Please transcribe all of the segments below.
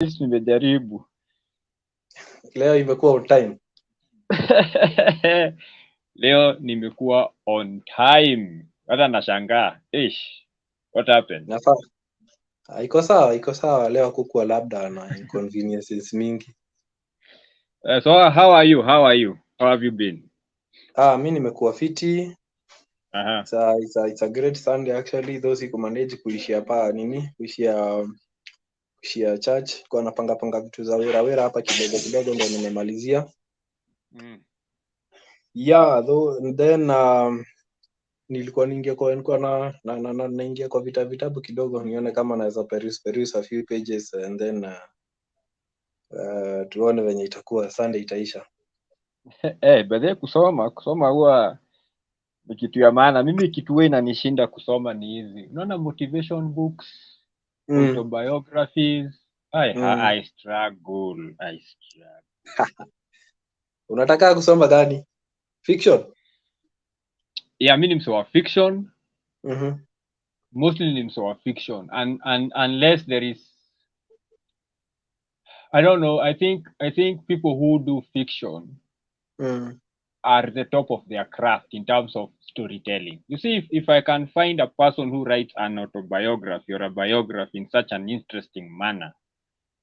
Nimejaribu. Leo imekuwa on time. Leo nimekuwa on time. Hata nashangaa. What happened? Nafaa. Iko sawa leo kukuwa labda na inconveniences mingi. So how are you? How have you been? Mimi nimekuwa fiti. It's a great Sunday actually. Those who manage kuishia church kwa napanga vitu za wera hapa kidogo ndio nimemalizia. Yeah, though then nilikuwa naingia kwa vitabu kidogo nione kama naweza peruse a few pages and then tuone venye itakuwa Sunday itaisha. Baadaye kusoma huwa ni kitu ya maana. Mimi kitu wewe inanishinda kusoma ni hizi. Unaona motivation books, autobiographies. I struggle. Unataka kusoma gani? Fiction? Yeah, mimi ni msoma fiction. Mostly ni msoma fiction and unless there is, I don't know, I think people who do fiction are the top of their craft in terms of storytelling. You see, if I can find a person who writes an autobiography or a biography in such an interesting manner,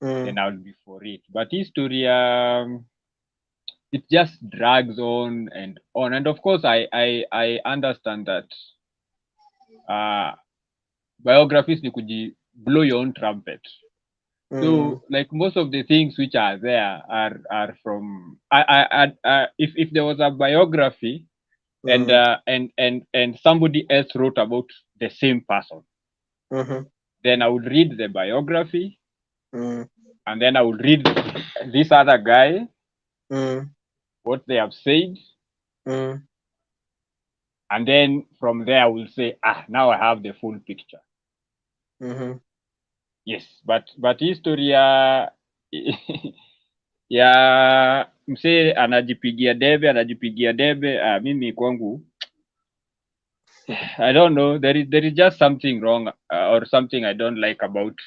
then I'll be for it. But history, it just drags on. And of course, I understand that biographies ni blow your own trumpet. So like most of the things which are there are from if there was a biography and somebody else wrote about the same person, then I would read the biography and then I would read this other guy what they have said, and then from there I will say now I have the full picture. Yes, but history ya msee anajipigia debe mimi kwangu I don't know, there is just something wrong or something I don't like about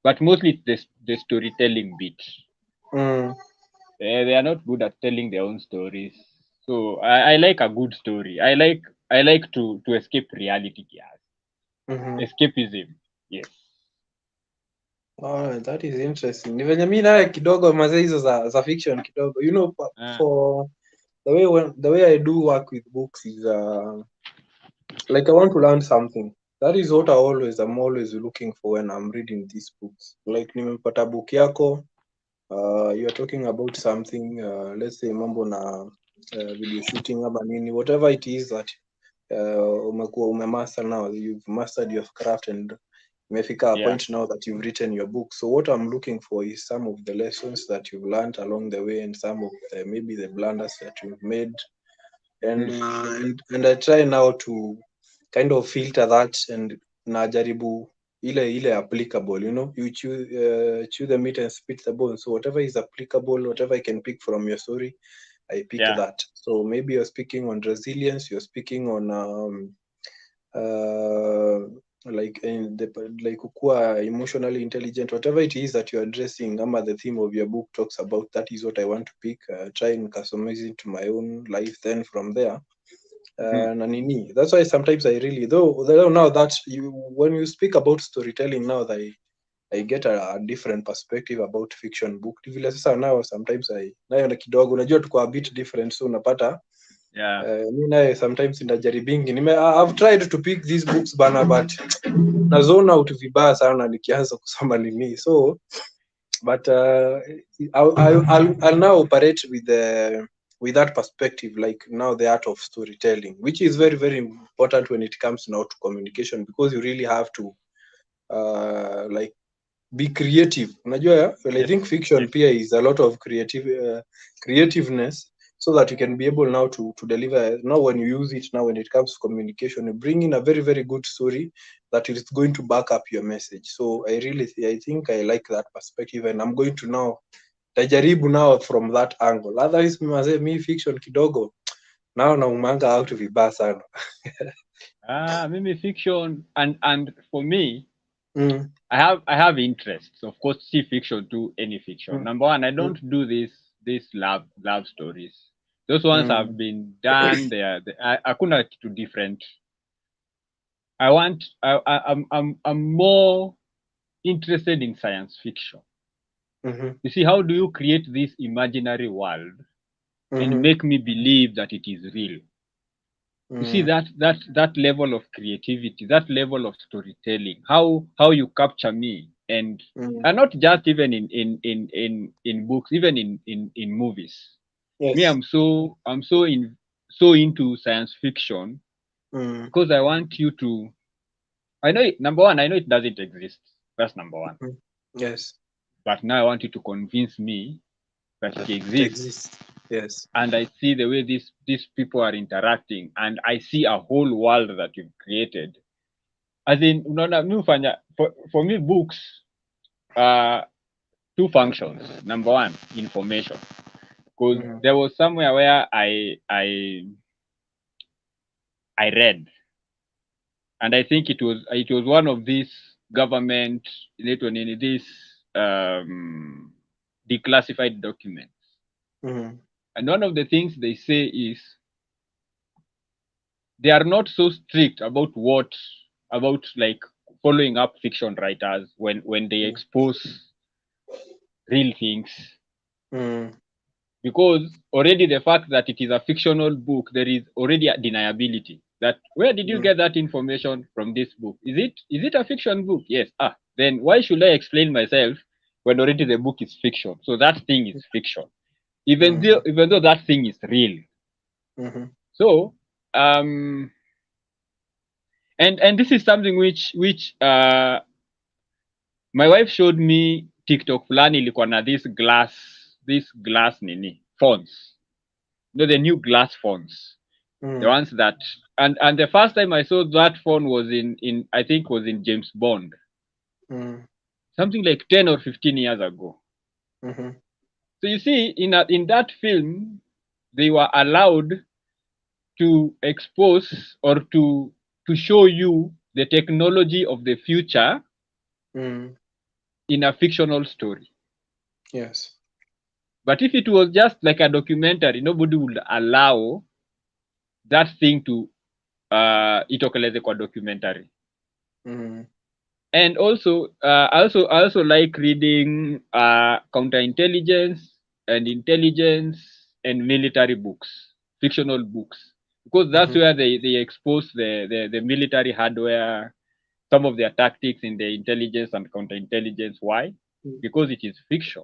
but mostly it's the storytelling bit. They are not good at telling their own stories, so I like a good story. I like to escape reality, escapism. Yes. Oh, that is interesting. Ni venye mimi naye kidogo mazee hizo za fiction kidogo. You know, for the way I do work with books is like I want to learn something. That is what I'm always looking for when I'm reading these books. Like nimepata book yako, you are talking about something, let's say mambo na video shooting ama nini, whatever it is that umemaster now, you've mastered your craft and umefika a point now that you've written your book. So what I'm looking for is some of the lessons that you've learned along the way and some of maybe the blunders that you've made. And I try now to kind of filter that and najaribu ile applicable, you know, you chew the meat and spit the bone. So whatever is applicable, whatever I can pick from your story, I pick that. So maybe you're speaking on resilience, you're speaking on like kukua emotionally intelligent, whatever it is that you're addressing, the theme of your book talks about, that is what I want to pick, try and customize it to my own life. Then from there that's why sometimes I really though now that when you speak about storytelling now, that I get a different perspective about fiction book vile sasa now sometimes nayo na kidogo unajua tuko a bit different, so unapata mi naye sometimes ndajaribingi I've tried to pick these books bana, but nazona out vibaya sana nikianza kusoma nini, so but I'll now operate with that perspective, like now the art of storytelling, which is very very important when it comes now to communication, because you really have to like be creative. Unajua, well, I think fiction pia is a lot of creativeness, so that you can be able now to deliver. Now when you use it now when it comes to communication, you bring in a very very good story that is going to back up your message. So I think I like that perspective, and I'm going to now tajaribu now from that angle. Otherwise me fiction kidogo now naumanga out vibaya sana. Mimi fiction and for me I have interests. Of course, see fiction to any fiction. mm, Number one, I mm, don't do this love stories. Those ones have mm, been done. I couldn't to different. I want. I'm more interested in science fiction. mhm, You see, how do you create this imaginary world and mhm, make me believe that it is real? You see mm, that level of creativity, that level of storytelling, how you capture me, mm. and not just even in books, even in movies. Me, Yes. I'm so into science fiction Mm, because I want you to. I know number one, I know it doesn't exist. That's number one. mm. Yes. But now I want you to convince me that it It exists, exists. Yes. and I see the way these people are interacting, and I see a whole world that you've created. As in, unaona mi hufanya for me books uh two functions. Number one, information, because Mm, there was somewhere where I read, and I think it was one of these government these declassified documents, mm, and one of the things they say is they are not so strict about like following up fiction writers when they mm, expose real things, mm, because already the fact that it is a fictional book, there is already a deniability that where did you mm, get that information from this book? Is it a fiction book? Yes. Then why should I explain myself when already the book is fiction? So that thing is fiction, mm, even though that thing is real. mhm, So um and this is something which my wife showed me TikTok fulani ilikuwa na this glass nini phones, the new glass phones, the mm, ones that and the first time I saw that phone was in I think was in James Bond, mm, something like 10 or 15 years ago. mhm, So you see, in that film they were allowed to expose or to show you the technology of the future mm. in a fictional story. Yes. But if it was just like a documentary, nobody would allow that thing to itokeleze kwa documentary. Mm, And also, I also like reading counterintelligence and intelligence and military books, fictional books, because that's mhm, where they expose the military hardware, some of their tactics in the intelligence and counterintelligence. Why? mm, Because it is fiction.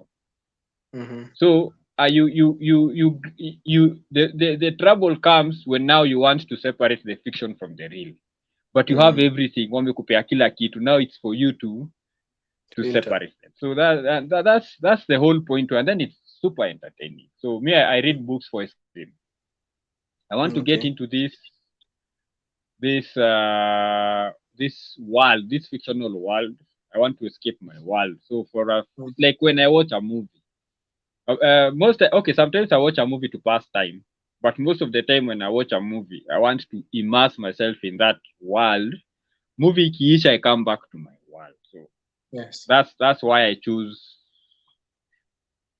mhm, So the trouble comes when now you want to separate the fiction from the real, but you have mm. everything. Wamekupea kila kitu. Now it's for you to Filter. separate them. So that's the whole point, and then it's super entertaining. So me, I read books for escape. I want to get Okay. into this world, this fictional world. I want to escape my world. So Mm, it's like when I watch a movie. Sometimes I watch a movie to pass time, but most of the time when I watch a movie, I want to immerse myself in that world. Movie ikiisha, I come back to my world. So yes. that's why I choose,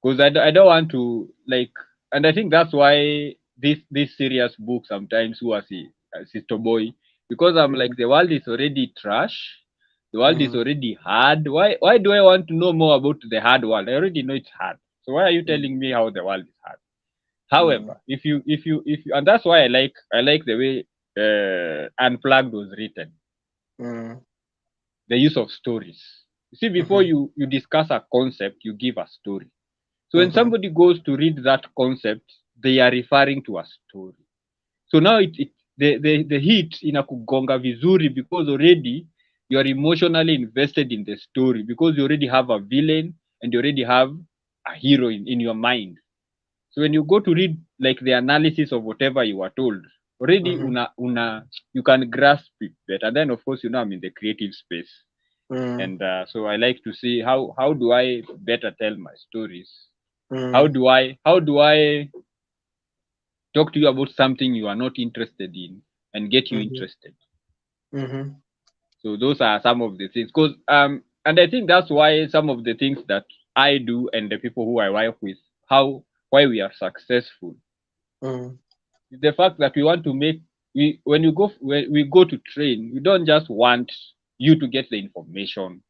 because I don't want to like, and I think that's why this serious book sometimes who are sister boy, because I'm like Mm, the world is already trash, the world is mm, already hard. Why do I want to know more about the hard world? I already know it's hard. So why are you mm, telling me how the world is hard? mm, However, if you, and that's why I like the way Unplugged was written, mm, the use of stories. You see, before mhm, you discuss a concept, you give a story. So when mhm, somebody goes to read that concept, they are referring to a story. So now the hit inakugonga vizuri because already you are emotionally invested in the story, because you already have a villain and you already have a hero in your mind. So when you go to read like the analysis of whatever you are told, already mhm, you can grasp it better. Then of course I'm in the creative space, mm, and so I like to see how do I better tell my stories. How mm, do I talk to you about something you are not interested in and get you mhm, interested? mhm. So those are some of the things. Because and I think that's why some of the things that I do and the people who I work with, why we are successful, is the fact that we want to make when we go to train, we don't just want you to get the information,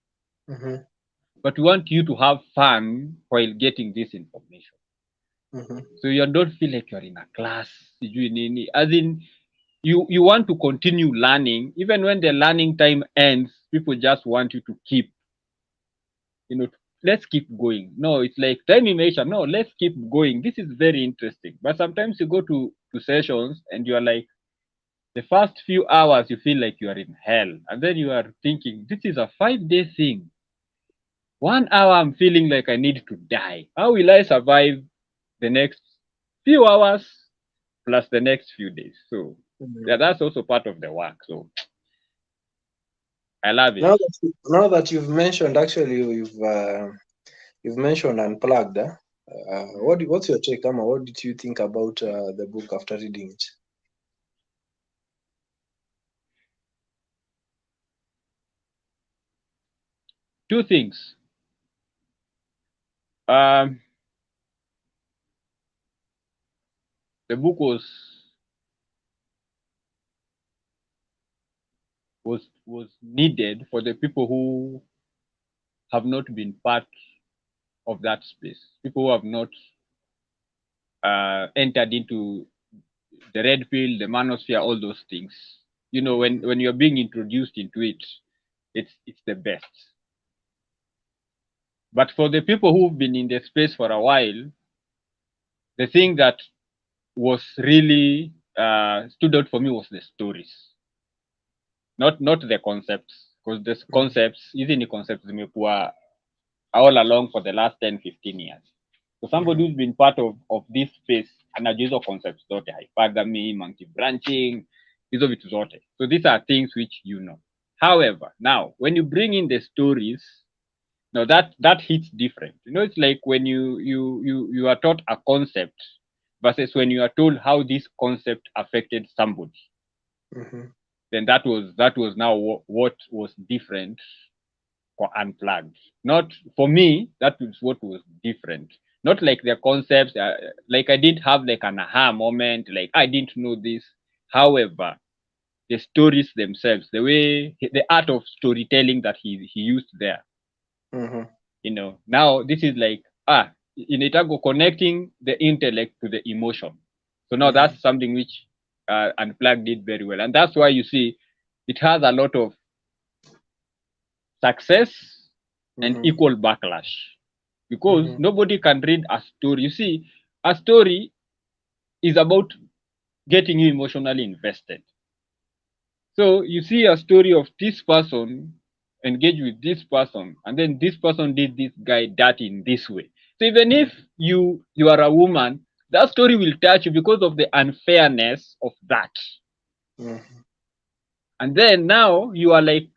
but we want you to have fun while getting this information. So you don't feel like you're in a class, as in you want to continue learning even when the learning time ends. People just want you to keep, let's keep going. No, it's like time immation. No, let's keep going. This is very interesting. But sometimes you go to sessions and you are like, the first few hours you feel like you are in hell, and then you are thinking, this is a 5-day thing. 1 hour I'm feeling like I need to die. How will I survive the next few hours plus the next few days? So yeah, that's also part of the work. So I love it. Now that you've mentioned, actually, you've mentioned Unplugged. What's your take, Ama? What did you think about the book after reading it? Two things. The book was needed for the people who have not been part of that space, people who have not entered into the red pill, the manosphere, all those things. When you're being introduced into it, it's the best. But for the people who've been in the space for a while, the thing that was really stood out for me was the stories, not the concepts, because the concepts, hizi ni concepts zimekuwa all along for the last 10-15 years. So somebody who's been part of this space anajua hizo concepts zote, hypergamy, monkey branching, hizo vitu zote. So these are things which you know. However, now when you bring in the stories, now that hits different. It's like when you are taught a concept versus when you are told how this concept affected somebody. Then that was now what was different for Unplugged. Not for me, that was what was different. Not like the concepts, like I didn't have like an aha moment, like I didn't know this. However, the stories themselves, the art of storytelling that he used there. Now this is like in Itago connecting the intellect to the emotion. So now that's something which Unplugged did very well, and that's why you see it has a lot of success and equal backlash, because nobody can read a story. You see, a story is about getting you emotionally invested. So you see a story of this person engage with this person, and then this person did this guy that in this way. So even if you are a woman, that story will touch you because of the unfairness of that. And then now you are like,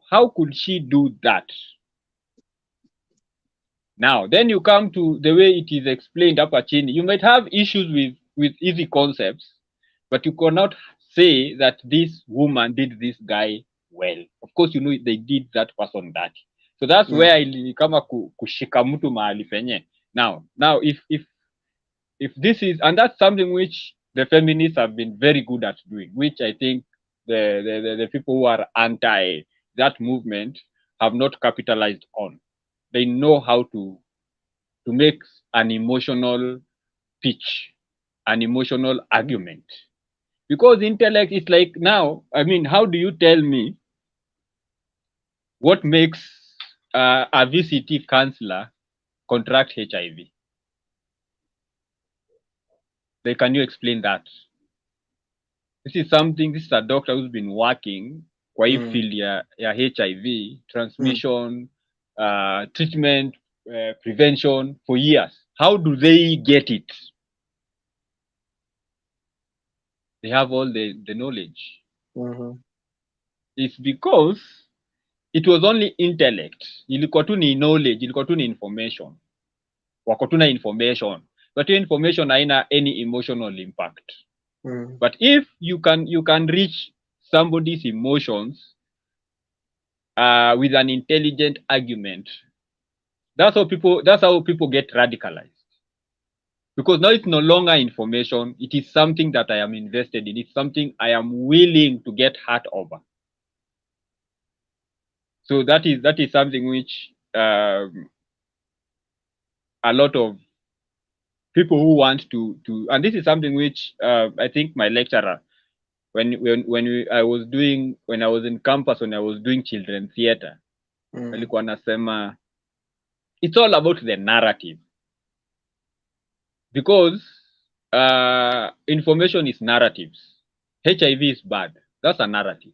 how could she do that? Now, then you come to the way it is explained up at chini. You might have issues with easy concepts, but you cannot say that this woman did this guy well. Of course, they did that person that. So that's where ilikama kushika mtu mahali penye. Now, if this is, and that's something which the feminists have been very good at doing, which I think the people who are anti that movement have not capitalized on. They know how to make an emotional pitch, an emotional argument. Because intellect is like, now, I mean, how do you tell me what makes a VCT counselor contract HIV? Like, can you explain that? This is a doctor who's been working kwa hii field ya HIV, transmission, treatment, prevention for years. How do they get it? They have all the knowledge. It's because it was only intellect. Ilikuwa tu ni knowledge, ilikuwa tu ni information. Wako tu na information. But information haina any emotional impact. But if you can reach somebody's emotions with an intelligent argument. That's how people get radicalized. Because now it's no longer information, it is something that I am invested in. It's something I am willing to get hurt over. So that is something which a lot of people who want to and this is something which I think my lecturer when I was in campus, when I was doing children theater, alikuwa anasema it's all about the narrative, because information is narratives. HIV is bad, that's a narrative.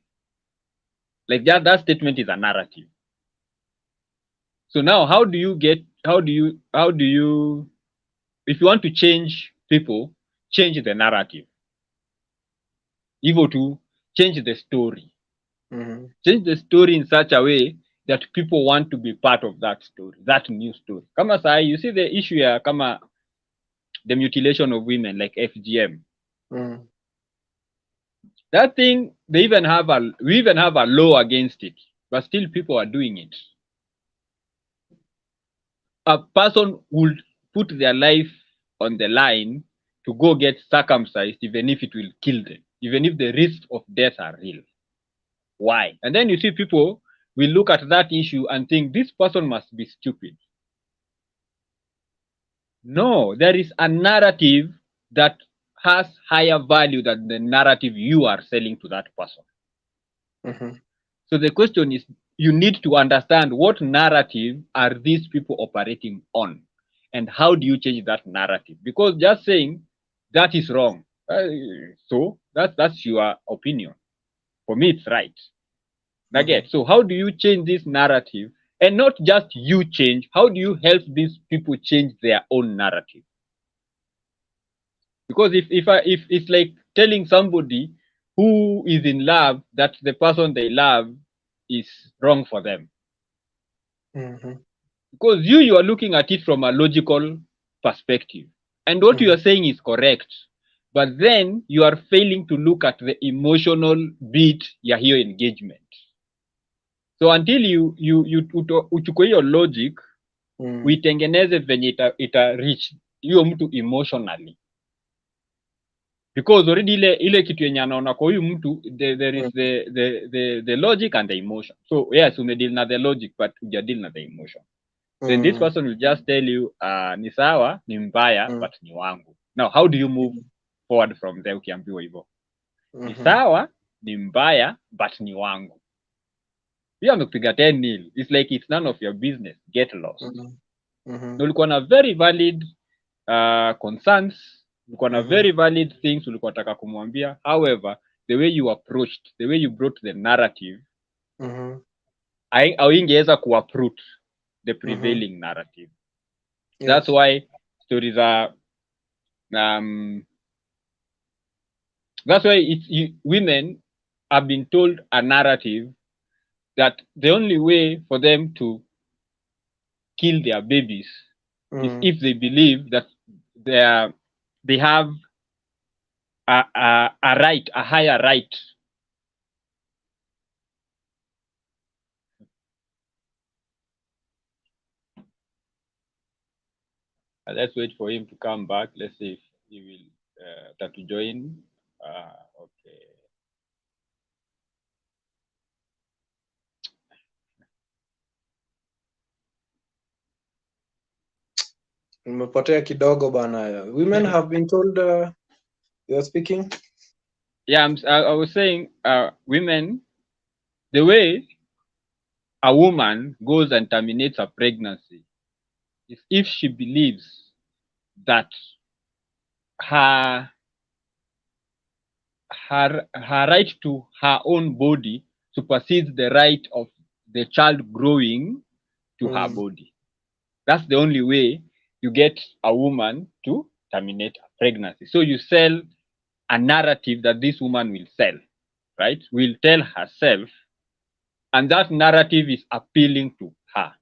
Like that statement is a narrative. So now how do you if you want to change people, change the narrative. Evil to change the story. Change the story in such a way that people want to be part of that story, that new story. Kama sai, you see the issue here, kama the mutilation of women, like FGM. That thing, we even have a law against it, but still people are doing it. A person would put their life on the line to go get circumcised, even if it will kill them, even if the risks of death are real. Why? And then you see people will look at that issue and think this person must be stupid. No, there is a narrative that has higher value than the narrative you are selling to that person. So the question is, you need to understand what narrative are these people operating on, and how do you change that narrative? Because just saying that is wrong, so that's your opinion. For me, it's right. Again, so how do you change this narrative? And not just you change, how do you help these people change their own narrative? Because if it's like telling somebody who is in love that the person they love is wrong for them. Because you are looking at it from a logical perspective, and what you are saying is correct, but then you are failing to look at the emotional beat ya hiyo engagement. So until you uchukue hiyo logic, uitengeneze venye ita reach hiyo mtu emotionally, because already ile kitu yenye anaona kwa huyu mtu, there is the logic and the emotion. So yes, umedeal na the logic but hujadeal na the emotion. Then this person will just tell you ni sawa, ni mbaya, but ni wangu. Now how do you move forward from there ukiambiwa hivyo? Ni sawa, ni mbaya, but ni wangu. Pia amekupiga 10-0. It's like it's none of your business. Get lost. Ulikuwa na very valid concerns, ulikuwa na very valid things ulikuwa nataka kumwambia. However, the way you approached, the way you brought the narrative, haingeweza kuuproot the prevailing narrative. Yes. That's why stories are that's why women have been told a narrative that the only way for them to kill their babies is if they believe that they have a right, a higher right. Let's wait for him to come back. Let's see if he will start to join. Okay. Nimepotea kidogo bana. Women have been told you're speaking. Yeah, I was saying women, the way a woman goes and terminates a pregnancy is if she believes that her right to her own body supersedes the right of the child growing to her body. That's the only way you get a woman to terminate a pregnancy. So you sell a narrative that this woman will sell, right? Will tell herself, and that narrative is appealing to her.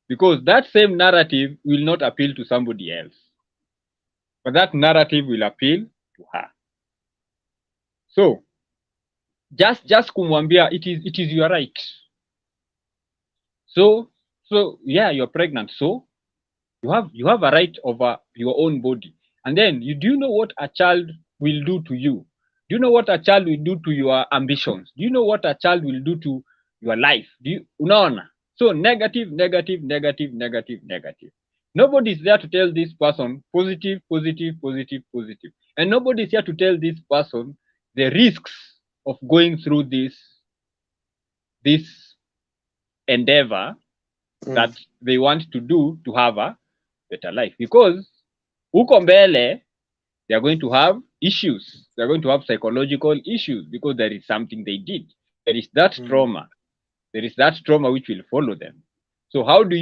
Because that same narrative will not appeal to somebody else, but that narrative will appeal to her. So just kumwambia it is your right. So yeah, you're pregnant, so you have a right over your own body. And then do you know what a child will do to you? Do you know what a child will do to your ambitions? Do you know what a child will do to your life? Do you unaona? So negative, negative, negative, negative, negative. Nobody is there to tell this person positive, positive, positive, positive. And nobody is here to tell this person the risks of going through this endeavor that they want to do to have a better life. Because huko mbele, they are going to have issues. They are going to have psychological issues because there is something they did. There is that trauma. There is that trauma which will follow them. So what do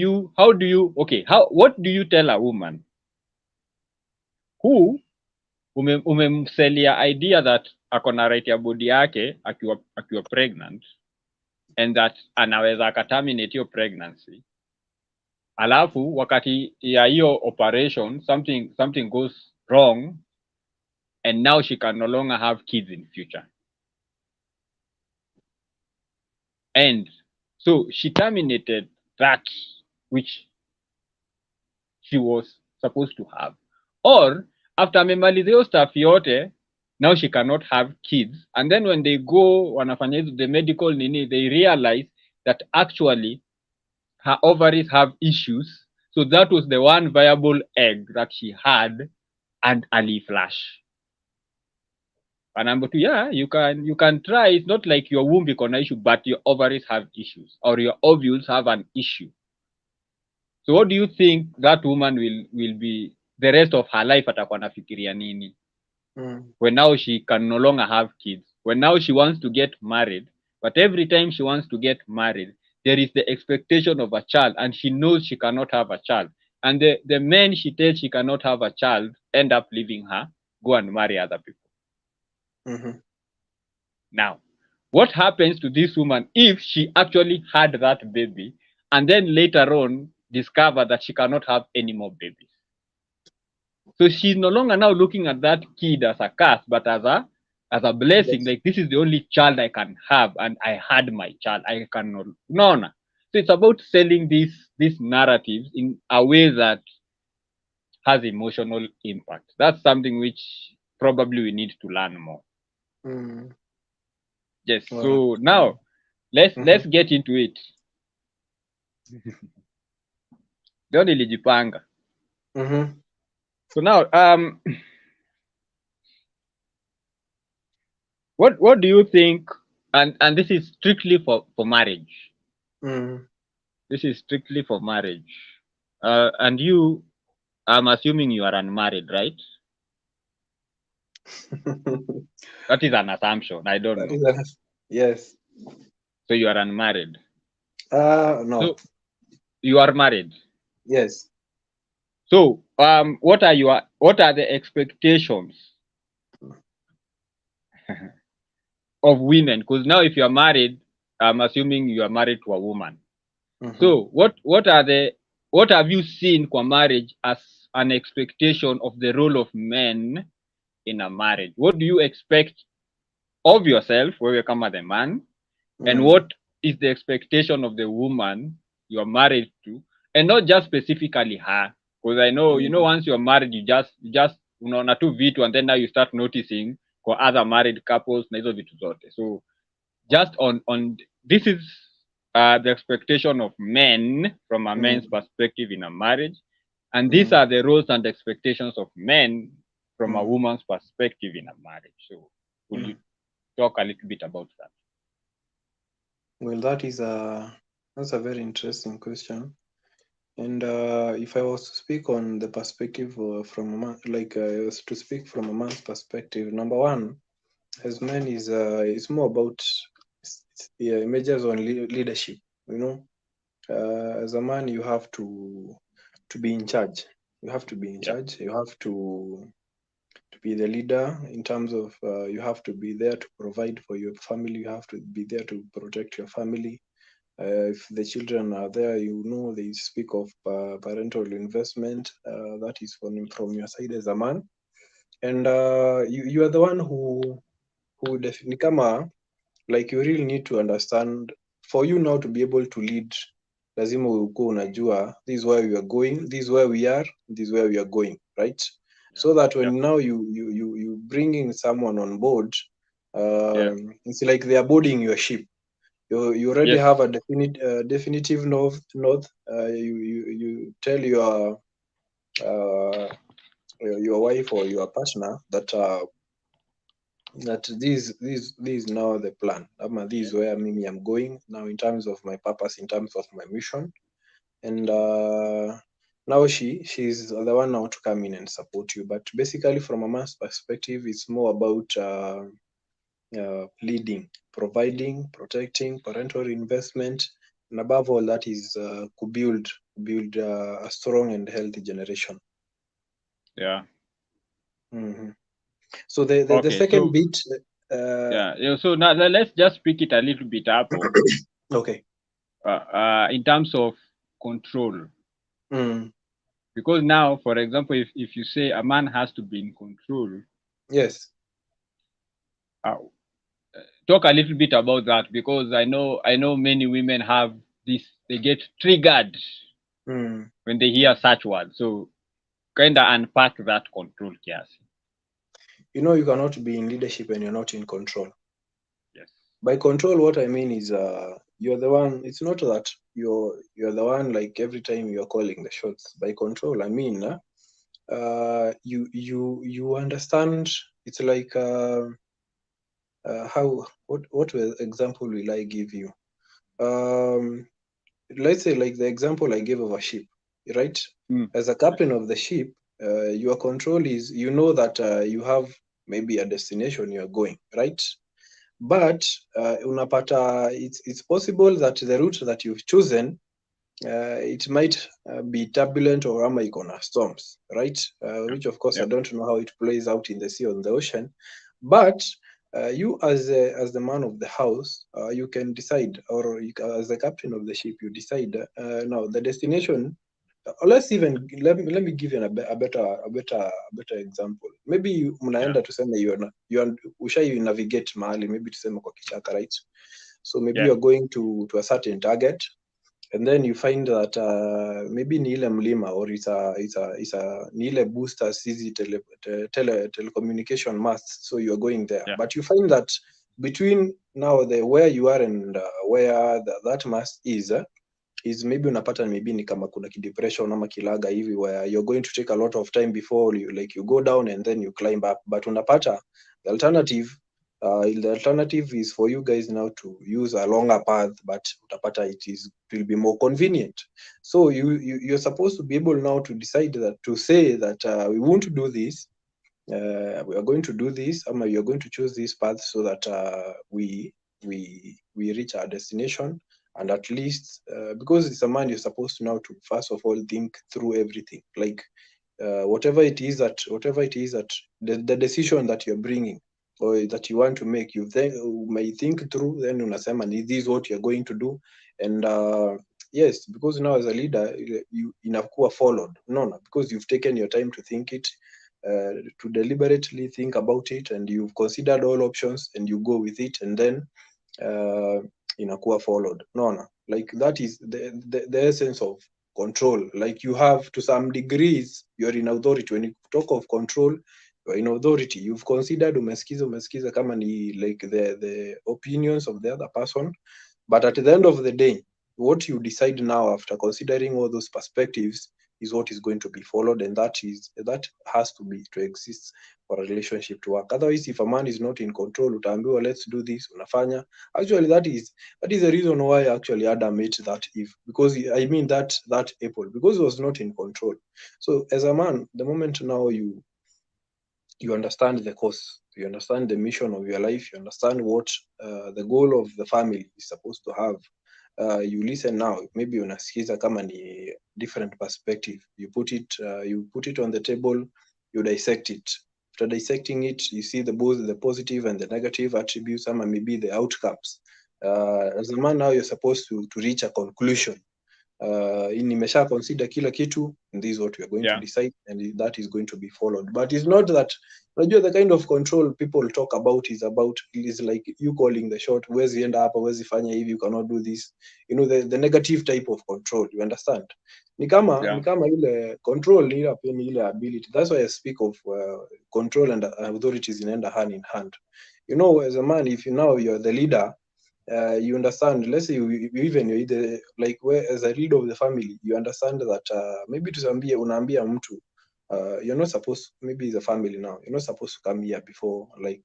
you tell a woman who umemselia idea that akona right ya body yake akiwa pregnant, and that anaweza akaterminate your pregnancy, alafu wakati ya hiyo operation something goes wrong, and now she can no longer have kids in future. And so she terminated that which she was supposed to have. Or after amemaliza hiyo stuff yote, now she cannot have kids. And then when they go wanafanya the medical nini, they realize that actually her ovaries have issues. So that was the one viable egg that she had, and ali flash. And number two, yeah, you can try. It's not like your womb iko na issue, but your ovaries have issues, or your ovules have an issue. So what do you think that woman will be the rest of her life atakuwa nafikiria nini? When now she can no longer have kids, when now she wants to get married, but every time she wants to get married, there is the expectation of a child, and she knows she cannot have a child. And the men she tells she cannot have a child end up leaving her, go and marry other people. Now, what happens to this woman if she actually had that baby and then later on discover that she cannot have any more babies? So she's no longer now looking at that kid as a curse, but as a blessing. Like, this is the only child I can have, and I had my child. I cannot. No. So it's about selling these narratives in a way that has emotional impact. That's something which probably we need to learn more. Yes. So now let's get into it. Ndio nilijipanga. So now what do you think, and this is strictly for marriage. This is strictly for marriage. And you, I'm assuming you are unmarried, right? That is an assumption. I don't know. Yes. So you are unmarried. No. So you are married. Yes. So what are the expectations of women? Because now if you are married, I'm assuming you are married to a woman. So what have you seen kwa marriage as an expectation of the role of men in a marriage? What do you expect of yourself when you come as a man? And what is the expectation of the woman you are married to? And not just specifically her, because I know, once you're married, you just unaona tu vitu, and then now you start noticing for other married couples na hizo vitu zote. So just on this is the expectation of men from a man's perspective in a marriage, and these are the roles and expectations of men from a woman's perspective in a marriage. So will you talk a little bit about that? Well, that's a very interesting question. And if I was to speak on the perspective from a man, I was to speak from a man's perspective, number one, as men is it's more about images on leadership. As a man, you have to be in charge. You have to be in charge. You have to be the leader in terms of you have to be there to provide for your family. You have to be there to protect your family. If the children are there, they speak of parental investment. That is from your side as a man, and you are the one who definitely like you really need to understand, for you now to be able to lead, lazima ukuwe unajua this is where we are going, this is where we are, this is where we are going, right? So that when now you bringing someone on board, it's like they are boarding your ship. You already have a definitive north. You tell your wife or your partner that this now the plan. This is where I'm going now in terms of my purpose, in terms of my mission, and now she's the one now to come in and support you. But basically, from a man's perspective, it's more about leading, providing, protecting, parental investment, and above all, that is to build a strong and healthy generation. Yeah. Mm-hmm. So the second bit. So now let's just pick it a little bit up. Okay. In terms of control. Mm. Because now, for example, if you say a man has to be in control. Yes. Talk a little bit about that, because I know many women have this, they get triggered when they hear such words. So kind of unpack that control, Kiasi. You cannot be in leadership when you're not in control. Yes. By control, what I mean is you're the one. It's not that you're the one, like every time you're calling the shots. By control, I mean you understand. It's like what example will I give you? Let's say like the example I gave of a ship, right? As a captain of the ship, your control is, you know that you have maybe a destination you're going, right? But unapata, it's possible that the route that you've chosen, it might be turbulent or ama iko na storms, right? Which of course I don't know how it plays out in the sea or in the ocean, but you as the man of the house, you can decide, or as the captain of the ship, you decide now the destination. Let's even let me give you a better example. Maybe mnaenda tuseme ushai navigate mahali, maybe tuseme kwa kichaka, right? So maybe you're going to a certain target, and then you find that maybe ni ile mlima, or it's a ni ile booster CZ telecommunication mast, so you're going there. But you find that between now where you are and where that mast is maybe unapata maybe ni kama kuna kidepression ama kilaga hivi, where you're going to take a lot of time before you go down and then you climb up. But unapata the alternative is for you guys now to use a longer path, but utapata it will be more convenient. So you're supposed to be able now to decide that, to say that we won't do this, we are going to do this, or you're going to choose this path so that we reach our destination. And at least because it's a man, you're supposed to now to first of all think through everything, like whatever it is that the decision that you're bringing or that you want to make, you may think through, then unasema this is what you're going to do. And yes, because now as a leader you inakuwa followed, no, because you've taken your time to think it, to deliberately think about it, and you've considered all options and you go with it, and then inakuwa followed. No, like that is the essence of control. Like you have, to some degrees, you're in authority. When you talk of control, you're in authority. You've considered, umesikiza kama ni like the opinions of the other person, but at the end of the day, what you decide now after considering all those perspectives is what is going to be followed, and that has to exist for a relationship to work. Otherwise, if a man is not in control, utaambiwa let's do this, unafanya. Actually, that is the reason why actually Adam ate that Eve, because that apple, because he was not in control. So as a man, the moment now you understand the cause, you understand the mission of your life, you understand what the goal of the family is supposed to have, you listen now. Maybe unasikiza kama ni different perspective, you put it on the table, you dissect it. After dissecting it, you see both the positive and the negative attributes, maybe the outcomes. As a man now, you're supposed to reach a conclusion. nimesha consider kila kitu, and this is what we are going to Yeah. decide, and that is going to be followed. But it's not that, the kind of control people talk about is like you calling the shot, huwezi enda hapa, huwezi fanya hivi, you cannot do this, the negative type of control, you understand. Ni kama ile control ni ile ability. That's why I speak of control and authorities inaenda hand in hand. As a man, if you're the leader, you understand, let's say you're either like, where as a leader of the family, you understand that maybe unaambia mtu, you're not supposed, maybe the family now, you're not supposed to come here before, like,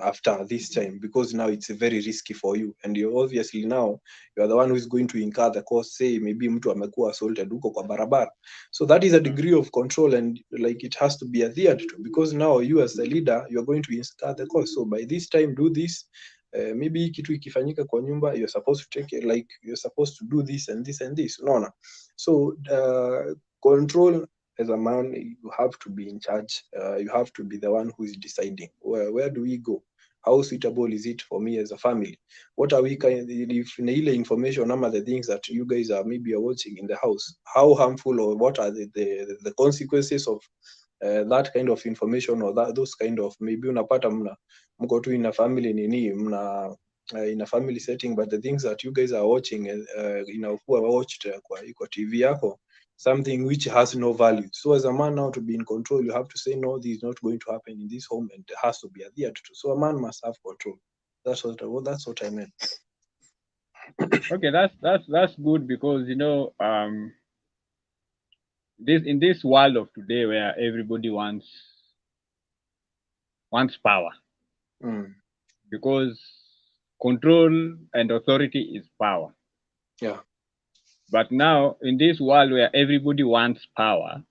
after this time, because now it's very risky for you, and you obviously now you are the one who is going to incur the cost. Say maybe mtu amekuwa assaulted huko kwa barabara, so that is a degree of control, and like it has to be adhered to, because now you as the leader, you are going to incur the cost. So by this time, do this. Maybe kitu ikifanyika kwa nyumba, you're supposed to take it, like you're supposed to do this and this and this. No. So control, as a man, you have to be in charge. You have to be the one who is deciding where do we go, how suitable is it for me as a family, what are we if ile information, the things that you guys are maybe watching in the house, how harmful, or what are the consequences of that kind of information, or those kind of, maybe unapata mko tu in a family in a family setting, but the things that you guys are watching inakuwa watched kwa TV yako, something which has no value. So as a man now, to be in control, you have to say, no, this is not going to happen in this home, and it has to be adhered to. So a man must have control. That's what I meant. Okay, that's good, because in this world of today, where everybody wants power, because control and authority is power. Yeah. But now in this world where everybody wants power,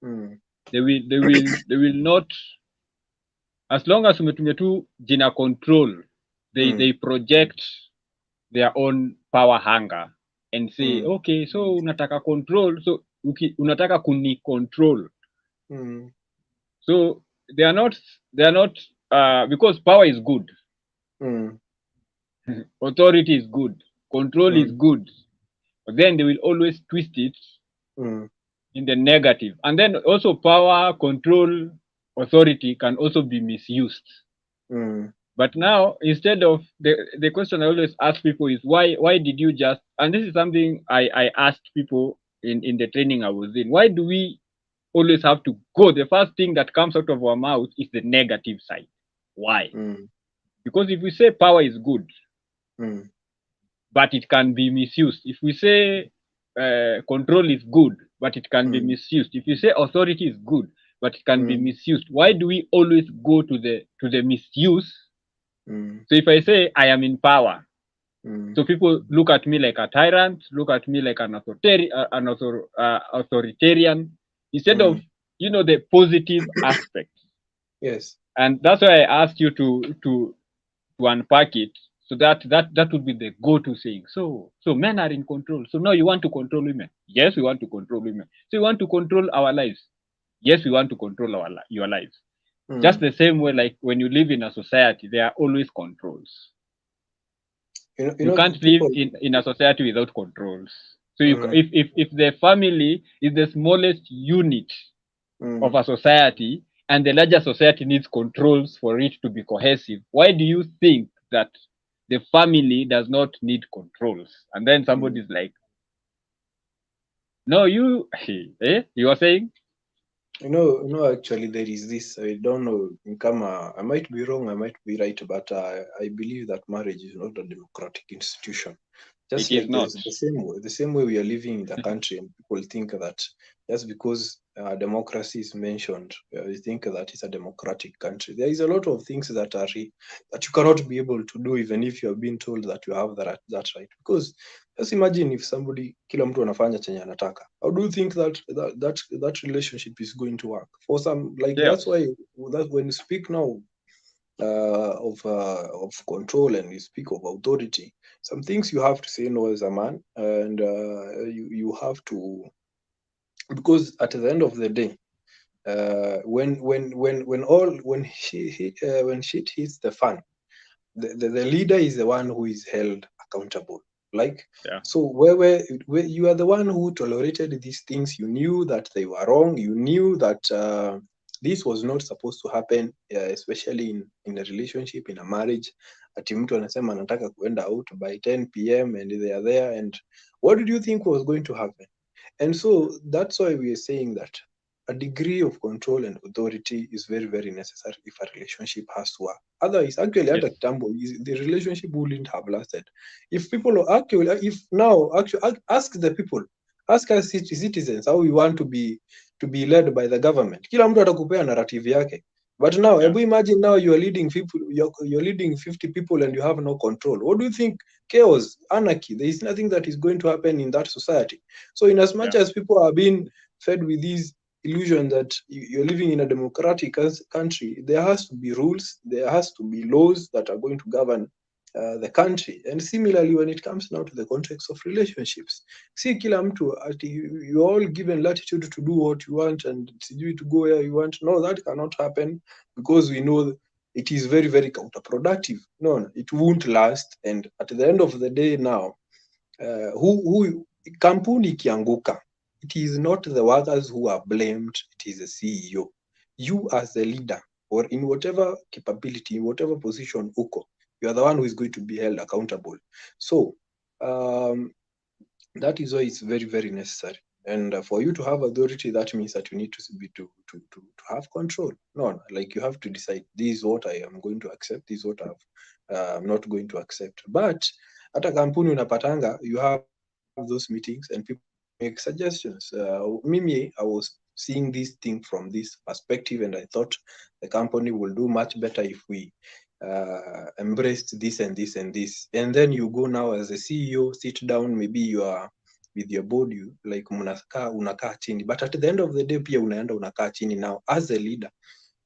they will not, as long as umetumia tu jina control, they project their own power hunger and say, okay, so unataka control, so unataka kuni control. So they are not because power is good, authority is good, control is good, but then they will always twist it in the negative. And then also power, control, authority can also be misused. But now, instead of the question I always ask people is, why did you just, and this is something I asked people in the training I was in, why do we always have to go, the first thing that comes out of our mouth is the negative side? Why? Because if we say power is good, but it can be misused. If we say control is good, but it can be misused. If you say authority is good, but it can be misused, why do we always go to the misuse? So if I say I am in power, so people look at me like a tyrant, look at me like an authoritarian, instead of the positive aspect. Yes. And that's why I asked you to unpack it. So that would be the go-to saying. So men are in control. So now you want to control women? Yes, we want to control women. So you want to control our lives? Yes, we want to control your lives. Just the same way, like when you live in a society, there are always controls. You can't live in a society without controls. So if the family is the smallest unit of a society, and the larger society needs controls for it to be cohesive, why do you think that the family does not need controls? And then somebody's like, no, you are saying? Actually, there is this, I don't know, I might be wrong, I might be right, but I believe that marriage is not a democratic institution. Just It is like not. the same way we are living in the country, and people think that just because democracy is mentioned, we think that it's a democratic country. There is a lot of things that that you cannot be able to do, even if you have been told that you have that right. Because just imagine if somebody, kila mtu anafanya chenye anataka. How do you think that relationship is going to work? For some, like, Yes. that's why that when you speak now of control, and you speak of authority, some things you have to say no as a man, and you have to, because at the end of the day, when shit hits the fan, the leader is the one who is held accountable. Like, Yeah. so where you are the one who tolerated these things. You knew that they were wrong. You knew that this was not supposed to happen, especially in a relationship, in a marriage. Ati mtu anasema anataka kuenda out by 10 p.m. and they are there, and what did you think was going to happen? And so that's why we are saying that a degree of control and authority is very, very necessary if a relationship has to work. Otherwise, actually, at Yes. a kitambo, the relationship wouldn't have lasted. If people are actually, if now actually ask the people, ask us citizens how we want to be led by the government. Kila mtu atakupea narrative yake. But now, Yeah. imagine now you are leading people, you're leading 50 people and you have no control. What do you think? Chaos, anarchy. There is nothing that is going to happen in that society. So, in as much Yeah. as people are being fed with this illusion that you're living in a democratic country, there has to be rules, there has to be laws that are going to govern the country. And similarly, when it comes now to the context of relationships, see, kila mtu ati you're all given latitude to do what you want and sijui to go where you want. No, that cannot happen because we know it is very, very counterproductive. No, it won't last. And at the end of the day now, who kampuni ikianguka, it is not the workers who are blamed, it is the CEO. You as the leader, or in whatever capability, in whatever position uko, you are the one who is going to be held accountable. So um, that is why it's very, very necessary. And for you to have authority, that means that you need to have control. No, like you have to decide, this is what I am going to accept, this is what I'm not going to accept. But hata kampuni unapatanga, you have those meetings and people make suggestions. Mimi, I was seeing this thing from this perspective, and I thought the company will do much better if we embraced this and this and this. And then you go now as a CEO, sit down, maybe you are with your board, you like unakaa chini, but at the end of the day pia unaenda unakaa chini now as a leader.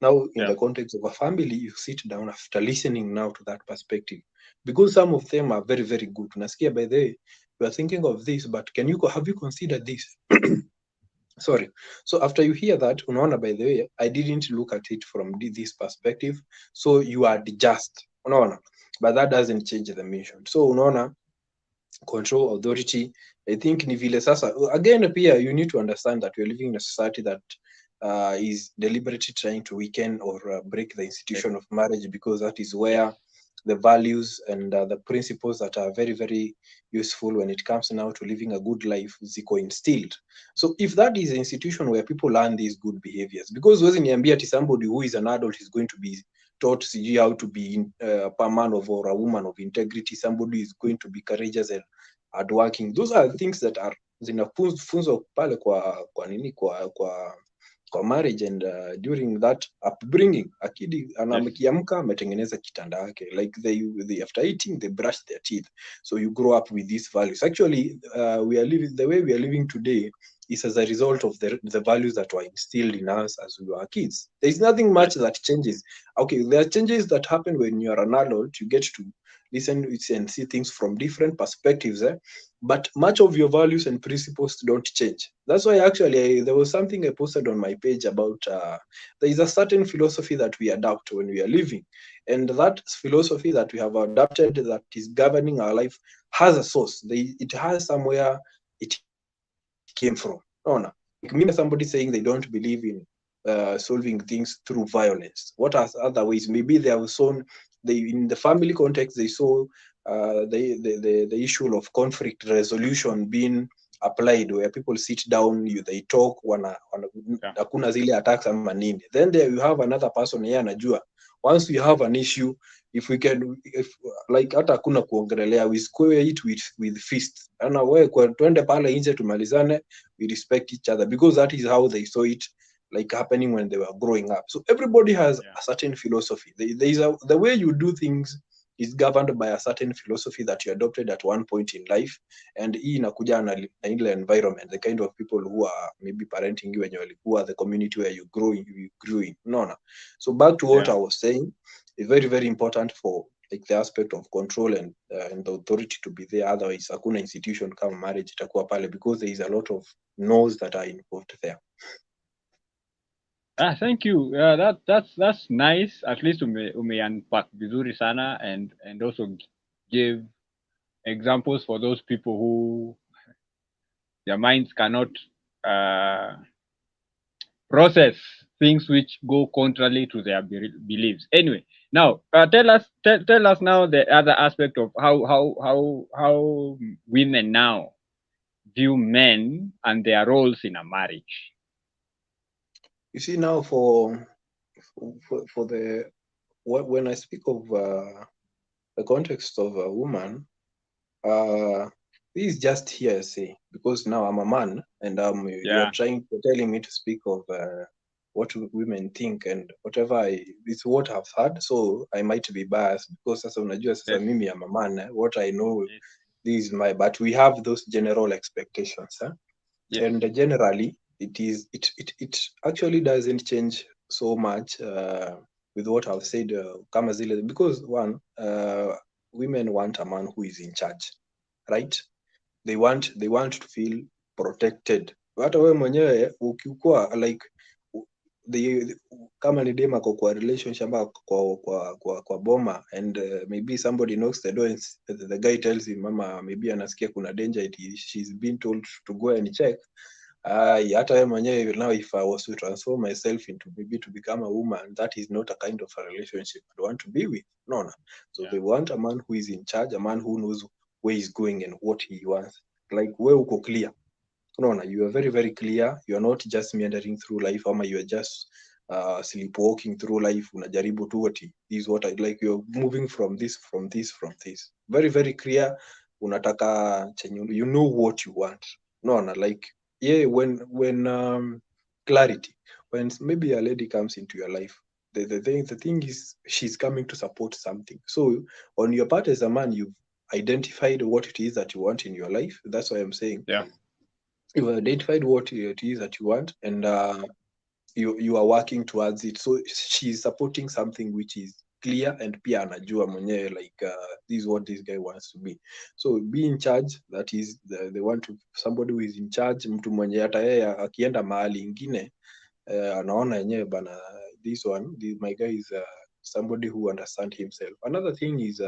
Now in Yeah. the context of a family, you sit down after listening now to that perspective, because some of them are very, very good. Unasikia, by the way, you are thinking of this, but have you considered this? Sorry. So after you hear that, unaona, by the way, I didn't look at it from this perspective, so you are just, unaona, but that doesn't change the mission. So unaona, control, authority, I think ni vile sasa, again pia you need to understand that we're living in a society that is deliberately trying to weaken or break the Yes. institution of marriage, because that is Yes. where the values and the principles that are very, very useful when it comes now to living a good life ziko instilled. So if that is an institution where people learn these good behaviors, because huwezi niambia ati somebody who is an adult is going to be taught sijui how to be a man of or a woman of integrity, somebody is going to be courageous and hardworking. Those are things that are zinafunzwa pale kwa nini kwa marriage and during that upbringing, akidi Yes. anakiamka ametengeneza kitanda yake, like they after eating they brush their teeth, so you grow up with these values. Actually we are living the way we are living today is as a result of the values that were instilled in us as we were kids. There is nothing much Yes. that changes. Okay, there are changes that happen when you are an adult, you get to listen and see things from different perspectives, but much of your values and principles don't change. That's why actually there was something I posted on my page about there is a certain philosophy that we adopt when we are living, and that philosophy that we have adopted that is governing our life has a source. It has somewhere it came from. No, no. Like me, somebody saying they don't believe in solving things through violence. What are other ways? Maybe they have sown, they in the family context they saw the issue of conflict resolution being applied, where people sit down, they talk, Yeah. hakuna zile attacks ama nini. Then there you have another person here anajua, once we have an issue, if we can, if like hata hakuna kuongelelea, we square it with fists. Ana wewe twende pale nje tumalizane, we respect each other, because that is how they saw it like happening when they were growing up. So everybody has Yeah. a certain philosophy. The way you do things is governed by a certain philosophy that you adopted at one point in life, and hii inakuja na ile environment, the kind of people who are maybe parenting you, wenye walikuwa the community where you grew in. No. So back to what Yeah. I was saying, it's very, very important for like the aspect of control and the authority to be there. Otherwise hakuna institution kama marriage itakuwa pale, because there is a lot of no's that are involved there. Thank you. That's nice. At least ume unpack vizuri sana and also give examples for those people who their minds cannot uh, process things which go contrary to their beliefs. Anyway, now tell us now the other aspect of how women now view men and their roles in a marriage. You see now for the when I speak of the context of a woman, this is just hearsay because now I'm a man and you're Yeah, telling me to speak of what women think and whatever it's what I've heard, so I might be biased because sasa unajua sasa yes, mimi am a man, what I know, yes, this is my, but we have those general expectations, yes, and generally it actually doesn't change so much with what I've said, kama zile, because one, women want a man who is in charge, right? They want to feel protected. Hata wewe mwenyewe ukikuwa like the kama ni dem ako kwa relationship ama kwa boma and maybe somebody knocks the door and the guy tells him mama maybe anasikia kuna danger, she's been told to go and check. Hata wewe mwenyewe now, if I was to transform myself into maybe to become a woman, that is not a kind of a relationship I want to be with. No. So yeah, they want a man who is in charge, a man who knows where he's going and what he wants. Like where uko clear. No, you are very very clear. You are not just meandering through life, ama you are just sleepwalking through life. Unajaribu tu ati this is what I like. You're moving from this. Very very clear. Unataka chenye, you know what you want. No, like yeah, when clarity, when maybe a lady comes into your life, the thing is she's coming to support something. So on your part as a man, you've identified what it is that you want in your life. That's why I'm saying yeah, you've identified what it is that you want, and you are working towards it. So she's supporting something which is clear, and pia anajua mwenyewe like this is what this guy wants to be. So be in charge, that is they want to somebody who is in charge, mtu mwenye hata yeye akienda mahali ingine anaona yenyewe bana, my guy is somebody who understands himself. Another thing is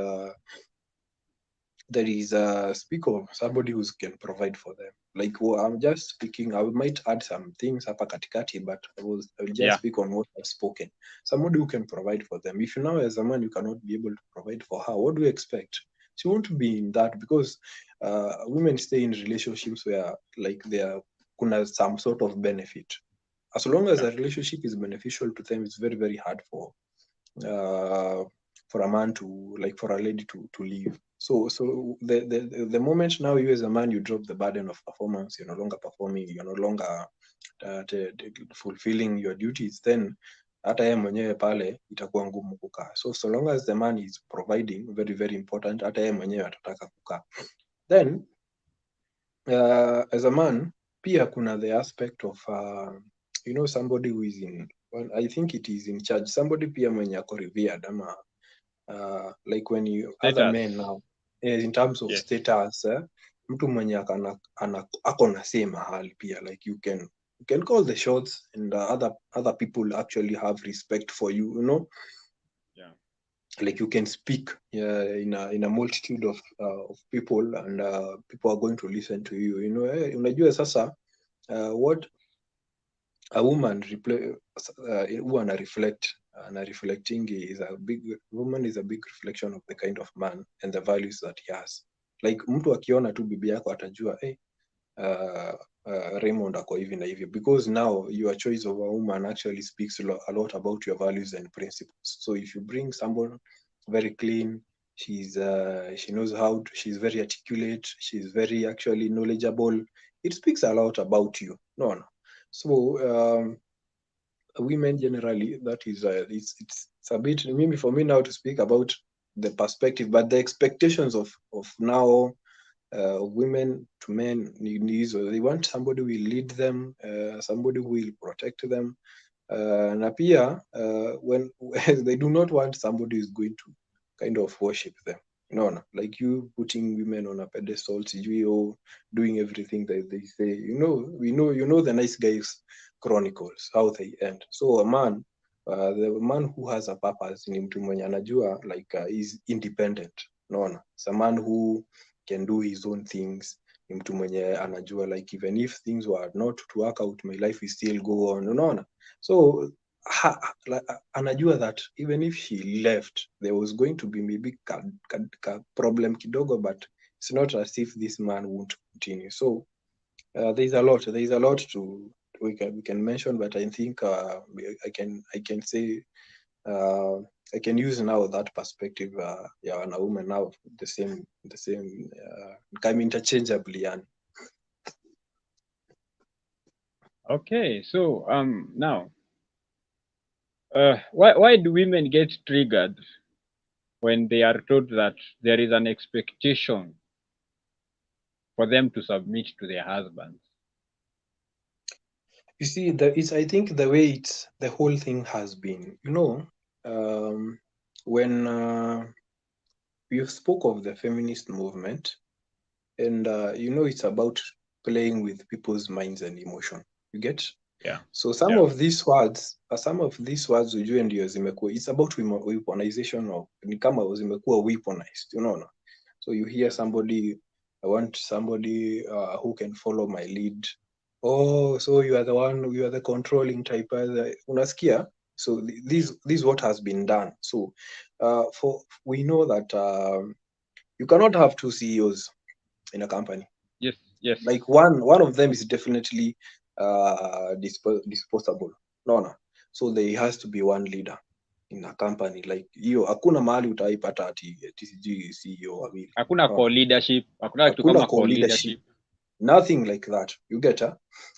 there is a speak of somebody who can provide for them. Like I'm just speaking, I might add some things hapa katikati, but I will just yeah, speak on what I've spoken. Somebody who can provide for them. If you now as a man you cannot be able to provide for her, what do you expect? She won't be in that, because women stay in relationships where like kuna some sort of benefit. As long as yeah, a relationship is beneficial to them, it's very very hard uh, for a man to, like, for a lady to leave. So the moment now you as a man you drop the burden of performance, you're no longer performing, you're no longer fulfilling your duties, then hata yeye mwenyewe pale itakuwa ngumu kukaa. So long as the man is providing, very very important, hata yeye mwenyewe atataka kukaa. Then as a man pia kuna the aspect of somebody who is in, well, I think it is in charge, somebody pia mwenye ako revered ama like when you other status, men now, in terms of yes, status, mtu mwenye ako na say mahali pia, like you can call the shots, and other people actually have respect for you, yeah, like you can speak in a multitude of people, and people are going to listen to you, unajua sasa what a woman who ana reflecting is a big woman, is a big reflection of the kind of man and the values that he has. Like mtu akiona tu bibi yako atajua Raymond ako hivi na hivi, because now your choice of a woman actually speaks a lot about your values and principles. So if you bring someone very clean, she knows she's very articulate, she's very actually knowledgeable, it speaks a lot about you. No. So women generally, that is it's a bit maybe for me now to speak about the perspective, but the expectations of now women to men is they want somebody who will lead them, somebody who will protect them, na pia when they do not want somebody who is going to kind of worship them. No, like you putting women on a pedestal, you doing everything that they say. We know the nice guys chronicles how they end. So the man who has a purpose ni mtu mwenye anajua like is independent. No, it's a man who can do his own things, ni mtu mwenye anajua like even if things were not to work out, my life will still go on, unaona. So anajua that even if she left there was going to be maybe problem kidogo, but it's not as if this man won't continue. So there's a lot to we can mention, but I think I can say I can use now that perspective ya wanaume now the same kama interchangeably yani. Okay, so now why do women get triggered when they are told that there is an expectation for them to submit to their husbands? You see, I think the way the whole thing has been, when you spoke of the feminist movement, and it's about playing with people's minds and emotion. You get? Yeah. So some of these words ujue ndio zimekuwa, it's about weaponization of, ni kama zimekuwa weaponized, unaona. So you hear somebody, I want somebody who can follow my lead. Oh, so you are the one, you are the controlling type. Unasikia? So this is what has been done. So we know that you cannot have two CEOs in a company. Yes. Like one of them is definitely disposable. No. So there has to be one leader in a company. Like hiyo hakuna mahali utaipata ati sijui CEO wawili. Hakuna co-leadership, hakuna kitu Hakuna kama co-leadership. Nothing like that. You get her?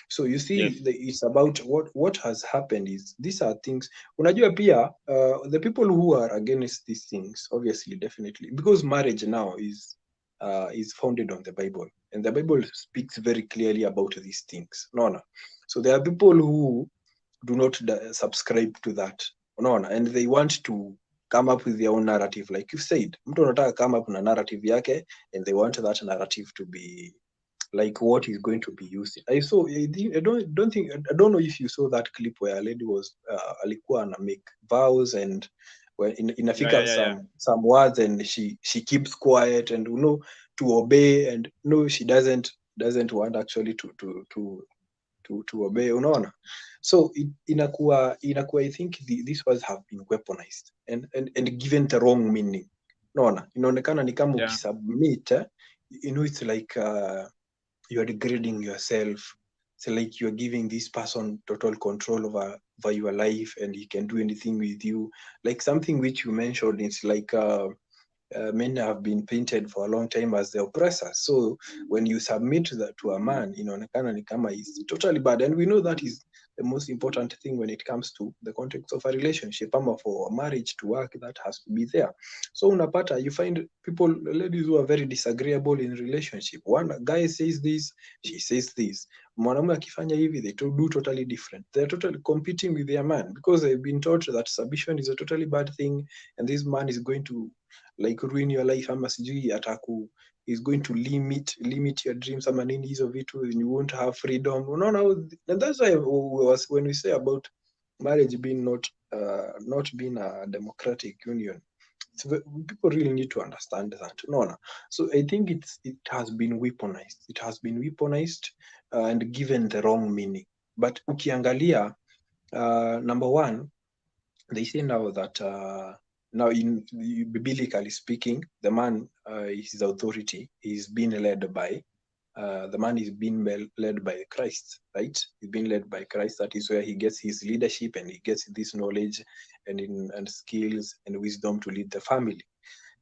So you see, Yes. it's about what has happened is these are things. Unajua pia the people who are against these things, obviously, definitely, because marriage now is founded on the Bible, and the Bible speaks very clearly about these things. No. So there are people who do not subscribe to that. No, and they want to come up with their own narrative, like you said. Mtu anataka come up na narrative yake, and they want that narrative to be like what is going to be used. I don't know if you saw that clip where a lady was alikuwa ana make vows, and when inafika some words and she keeps quiet and to obey, and she doesn't want actually to obey, unaona. So inakuwa I think these words have been weaponized and given the wrong meaning, unaona. Inaonekana ni kama ukisubmit, it's like you are degrading yourself. So like you're giving this person total control over your life, and he can do anything with you. Like something which you mentioned, it's like men have been painted for a long time as the oppressors. So when you submit that to a man, inaonekana ni kama is totally bad, and we know that is the most important thing when it comes to the context of a relationship. Ama for a marriage to work, that has to be there. So unapata, you find people, ladies who are very disagreeable in relationship. One guy says this, she says this. Mwanamume akifanya hivi, they do totally different. They're totally competing with their man because they've been taught that submission is a totally bad thing, and this man is going to like ruin your life, ama sijui is going to limit your dreams ama nini hizo vitu, and you won't have freedom, unaona. And that's why when we say about marriage being not being a democratic union, people really need to understand that, unaona. So I think it has been weaponized and given the wrong meaning. But ukiangalia number one, they say now that now in biblically speaking, the man is authority. He's being led by the man is being led by Christ, right? He's being led by Christ. That is where he gets his leadership, and he gets this knowledge and skills and wisdom to lead the family.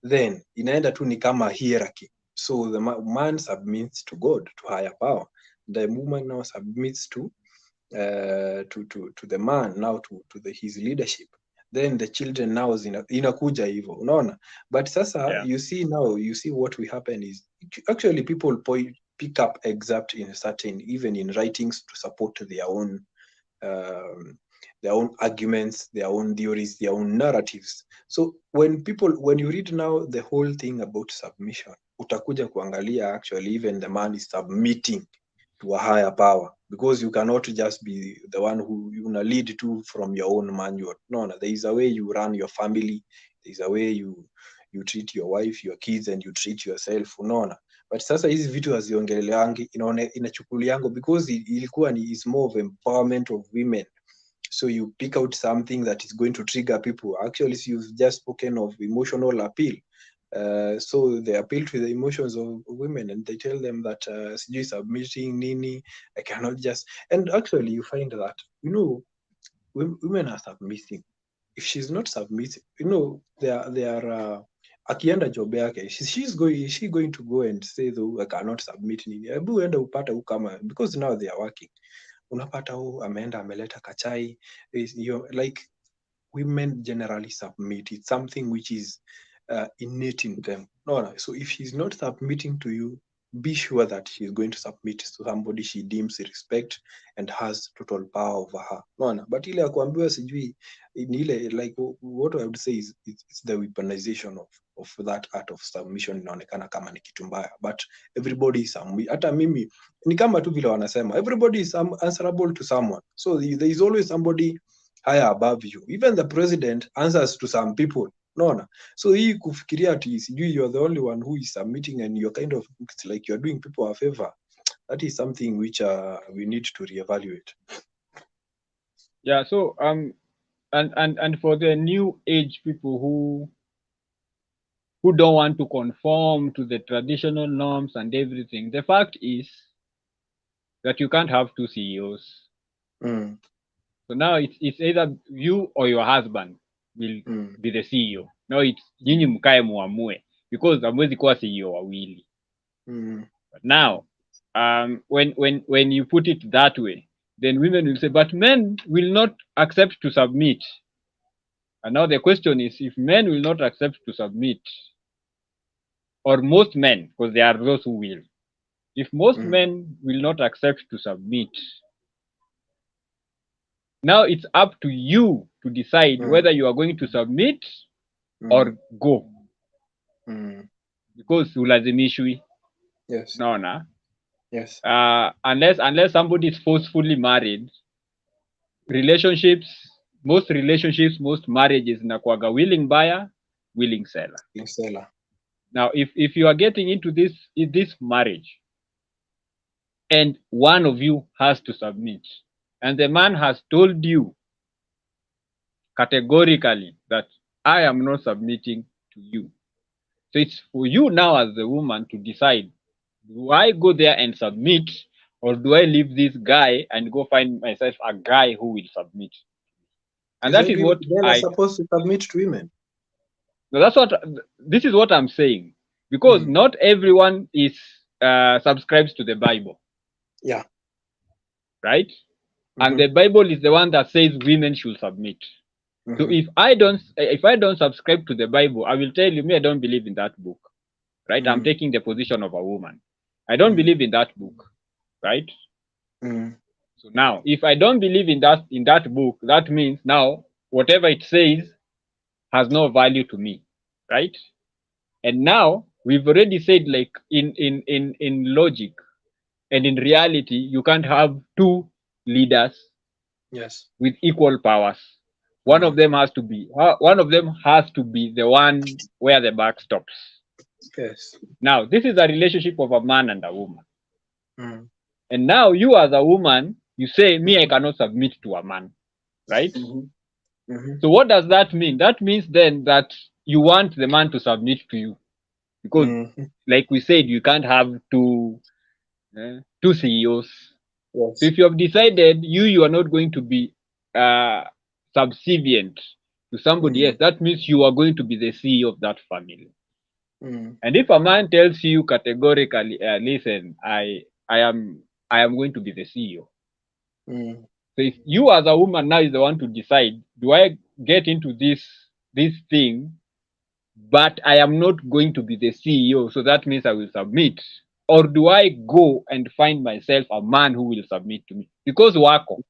Then inaenda tu ni kama hierarchy. So the man submits to God, to higher power. The woman now submits to the man, now to his leadership. Then the children now inakuja hivyo, unaona. But sasa you see what will happen is actually people pick up excerpt in certain, even in writings, to support their own arguments, their own theories, their own narratives. So when you read now the whole thing about submission, utakuja kuangalia actually even the man is submitting to a higher power, because you cannot just be the one who you lead to from your own manual. No, there is a way you run your family. There is a way you treat your wife, your kids, and you treat yourself. No. but sasa hizi vitu haziongeleangi, inachukuliango because ilikuwa is more of empowerment of women. So you pick out something that is going to trigger people. Actually, you've just spoken of emotional appeal. So they appeal to the emotions of women and they tell them that sijui submitting nini, I cannot just, and actually you find that, women are submitting. If she's not submitting, they are akienda job yake, is she going to go and say though I cannot submit nini? Hebu enda upata kama, because now they are working, unapata ameenda ameleta kachai, like women generally submit. It's something which is innate in them. No. So if she's not submitting to you, be sure that she's going to submit to somebody she deems respect and has total power over her. No. But ile ya kuambiwa sijui ni ile, like what I would say is it's the weaponization of that art of submission. Inaonekana kama ni kitu mbaya, but everybody is hata mimi ni kama tu vile wanasema everybody is answerable to someone, so there is always somebody higher above you. Even the president answers to some people. No. So hii kufikiria ati sijui you're the only one who is submitting and you're kind of, it's like you're doing people a favor. That is something which we need to reevaluate. Yeah. So and for the new age people who don't want to conform to the traditional norms and everything, the fact is that you can't have two CEOs. So now it's either you or your husband will be the CEO. Now it's nyinyi mkae muamue, because hamwezi kuwa CEO wawili. But now when you put it that way, then women will say, but men will not accept to submit. And now the question is, if men will not accept to submit, or most men, because there are those who will, if most men will not accept to submit, now it's up to you to decide whether you are going to submit or go. Because ulazimishwi. Yes. Naona. Yes. Unless somebody is forcefully married, most marriages inakuwaga willing buyer, willing seller. Now if you are getting into this marriage and one of you has to submit, and the man has told you categorically that I am not submitting to you, so it's for you now as the woman to decide, do I go there and submit, or do I leave this guy and go find myself a guy who will submit? And that is what men are supposed to submit to women. No, this is what I'm saying, because not everyone is subscribes to the Bible. Yeah. Right? And the Bible is the one that says women should submit. So if I don't subscribe to the Bible, I will tell you, I don't believe in that book. Right? I'm taking the position of a woman. I don't believe in that book. Right? So now, if I don't believe in that book, that means now whatever it says has no value to me. Right? And now we've already said, like in logic and in reality, you can't have two leaders with equal powers. One of them has to be the one where the buck stops. Yes. Now this is a relationship of a man and a woman. And now you as a woman, you say, I cannot submit to a man, right? So what does that mean? That means then that you want the man to submit to you, because like we said, you can't have two CEOs. Yes. So if you have decided you are not going to be subservient to somebody else, that means you are going to be the CEO of that family. And if a man tells you categorically, listen, I am going to be the CEO. So if you as a woman now is the one to decide, do I get into this thing, but I am not going to be the CEO, so that means I will submit, or do I go and find myself a man who will submit to me? Because wako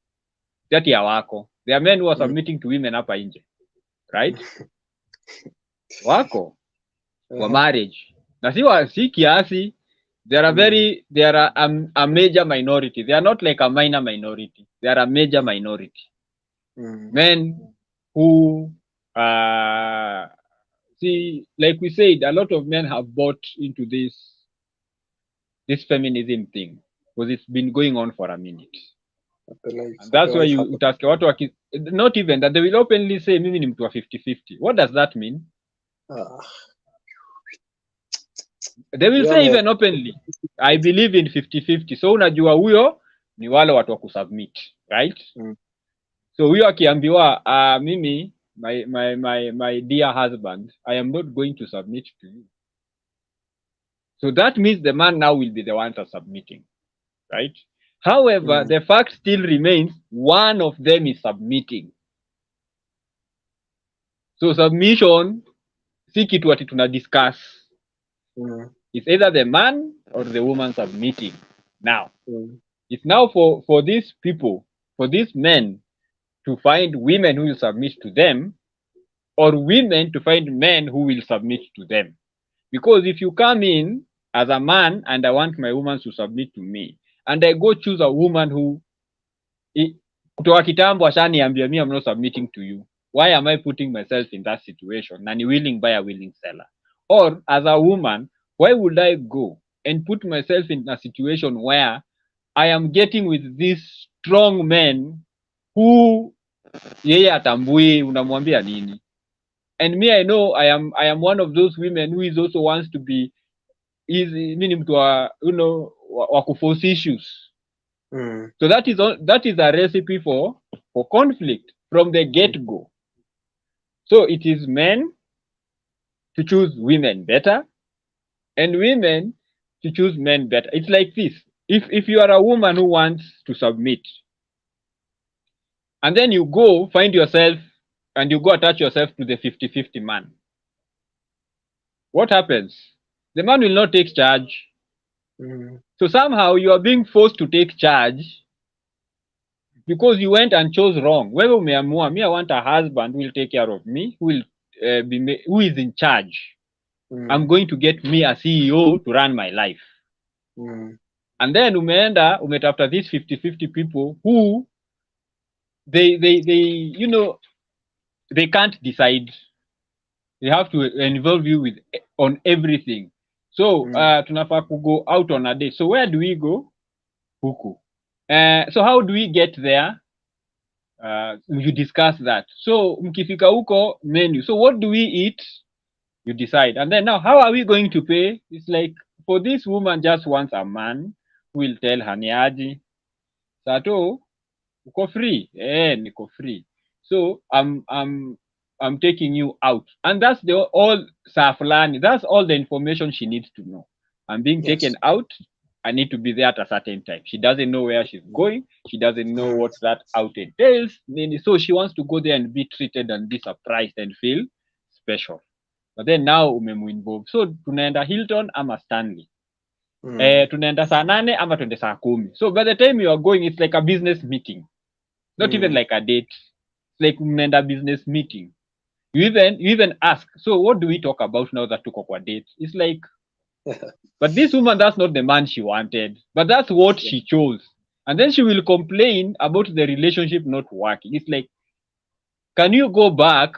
that ya wako, there are men who are submitting to women hapa nje, right? Wako kwa marriage, na si kiasi. There are a major minority. They are not like a minor minority. They are a major minority. Men who see, like we said, a lot of men have bought into this this feminism thing, because it's been going on for a minute. And that's why you utaske watu not even that they will openly say mimi ni mtu wa 50-50. What does that mean? They will say even openly, I believe in 50-50. So unajua huyo ni wale watu wa kusubmit, right? So huyo akiambiwa mimi my dear husband, I am not going to submit to you. So that means the man now will be the one submitting, right? However, the fact still remains, one of them is submitting. So submission, si kitu ati tuna discuss. It's either the man or the woman submitting. Now, it's now for these people, for these men to find women who will submit to them, or women to find men who will submit to them. Because if you come in as a man and I want my woman to submit to me, and I go choose a woman who kutoka kitambo ashaniambia me I'm not submitting to you, why am I putting myself in that situation? Na ni willing buyer, willing seller. Or as a woman, why would I go and put myself in a situation where I am getting with these strong men who yeye atambui unamwambia nini? And me, I know I am one of those women who is also wants to be mimi mtu wa wa kuforce issues. So that is a recipe for conflict from the get-go. So it is men to choose women better, and women to choose men better. It's like this. If you are a woman who wants to submit, and then you go find yourself and you go attach yourself to the 50-50 man, what happens? The man will not take charge. So somehow you are being forced to take charge because you went and chose wrong. Wewe umeamua, me I want a husband who will take care of me, who is in charge. I'm going to get me a CEO to run my life. And then umetafuta these 50-50 people who they they can't decide. They have to involve you on everything. So tunafaa to go out on a day. So where do we go? Huku. So how do we get there? You discuss that. So mkifika huko menu. So what do we eat? You decide. And then now how are we going to pay? It's like for this woman just wants a man who will tell her niaji. Sato uko free. Niko free. So I'm taking you out. And that's all Saflani. That's all the information she needs to know. I'm being taken out. I need to be there at a certain time. She doesn't know where she's going. She doesn't know what that out entails. So she wants to go there and be treated and be surprised and feel special. But then now umemu-involve. So tunaenda Hilton ama Stanley. Tunaenda saa 8 ama tuende saa 10. So by the time you are going, it's like a business meeting. Not even like a date. It's like unaenda business meeting. You even ask, so what do we talk about now that tuko kwa date? It's like, but this woman, that's not the man she wanted, but that's what she chose. And then she will complain about the relationship not working. It's like, can you go back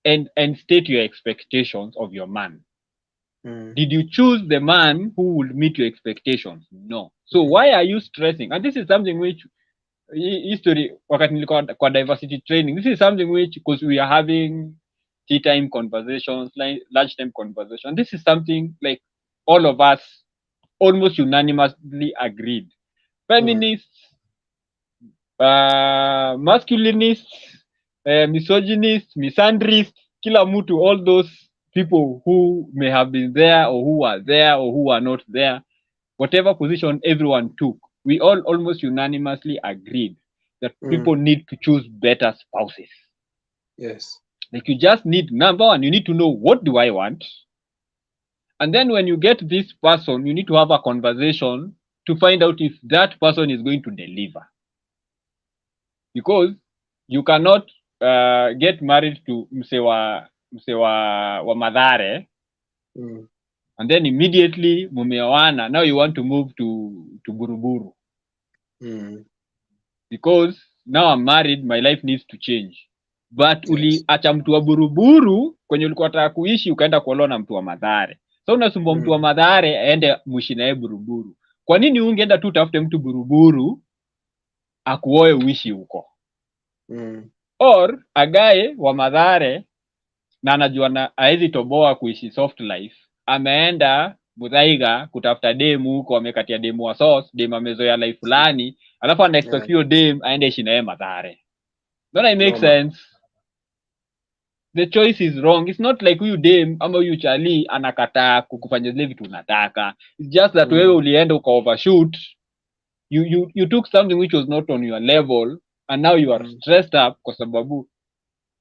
and state your expectations of your man? Did you choose the man who would meet your expectations? No. So why are you stressing? And this is something which history wakati nilikuwa kwa diversity training, this is something which, because we are having tea time conversations, lunch time conversation, this is something like all of us almost unanimously agreed. Feminists, masculinists, misogynists, misandrists, kila mtu, all those people who may have been there or who are there or who are not there, whatever position everyone took, we all almost unanimously agreed that people need to choose better spouses. Yes. Like you just need, number one, you need to know, what do I want? And then when you get this person, you need to have a conversation to find out if that person is going to deliver. Because you cannot get married to mse wa Madhare, and then immediately mumeoana, now you want to move to Buruburu. Because now I'm married, my life needs to change. But uliacha mtu wa Buruburu kwenye ulikuwa unataka kuishi, ukaenda kuolewa na mtu wa Madhare. So unasumbua mtu wa Mathare aende muishi naye Buruburu. Kwa nini ungeenda tu tafute mtu Buruburu akuoe uishi huko? Or agaye wa Mathare na anajua na hawezi toboa kuishi soft life, ameenda Muthaiga kutafuta demu huko, amekatia demu wa sauce, demu amezoea life fulani, alafu ana expect hiyo demu aende ishi naye Mathare. Don't I make sense? The choice is wrong. It's not like huyu demu ama huyu chali anakataa kukufanya zile vitu unataka. It's just that wewe ulienda uka overshoot. You took something which was not on your level and now you are stressed up kwa sababu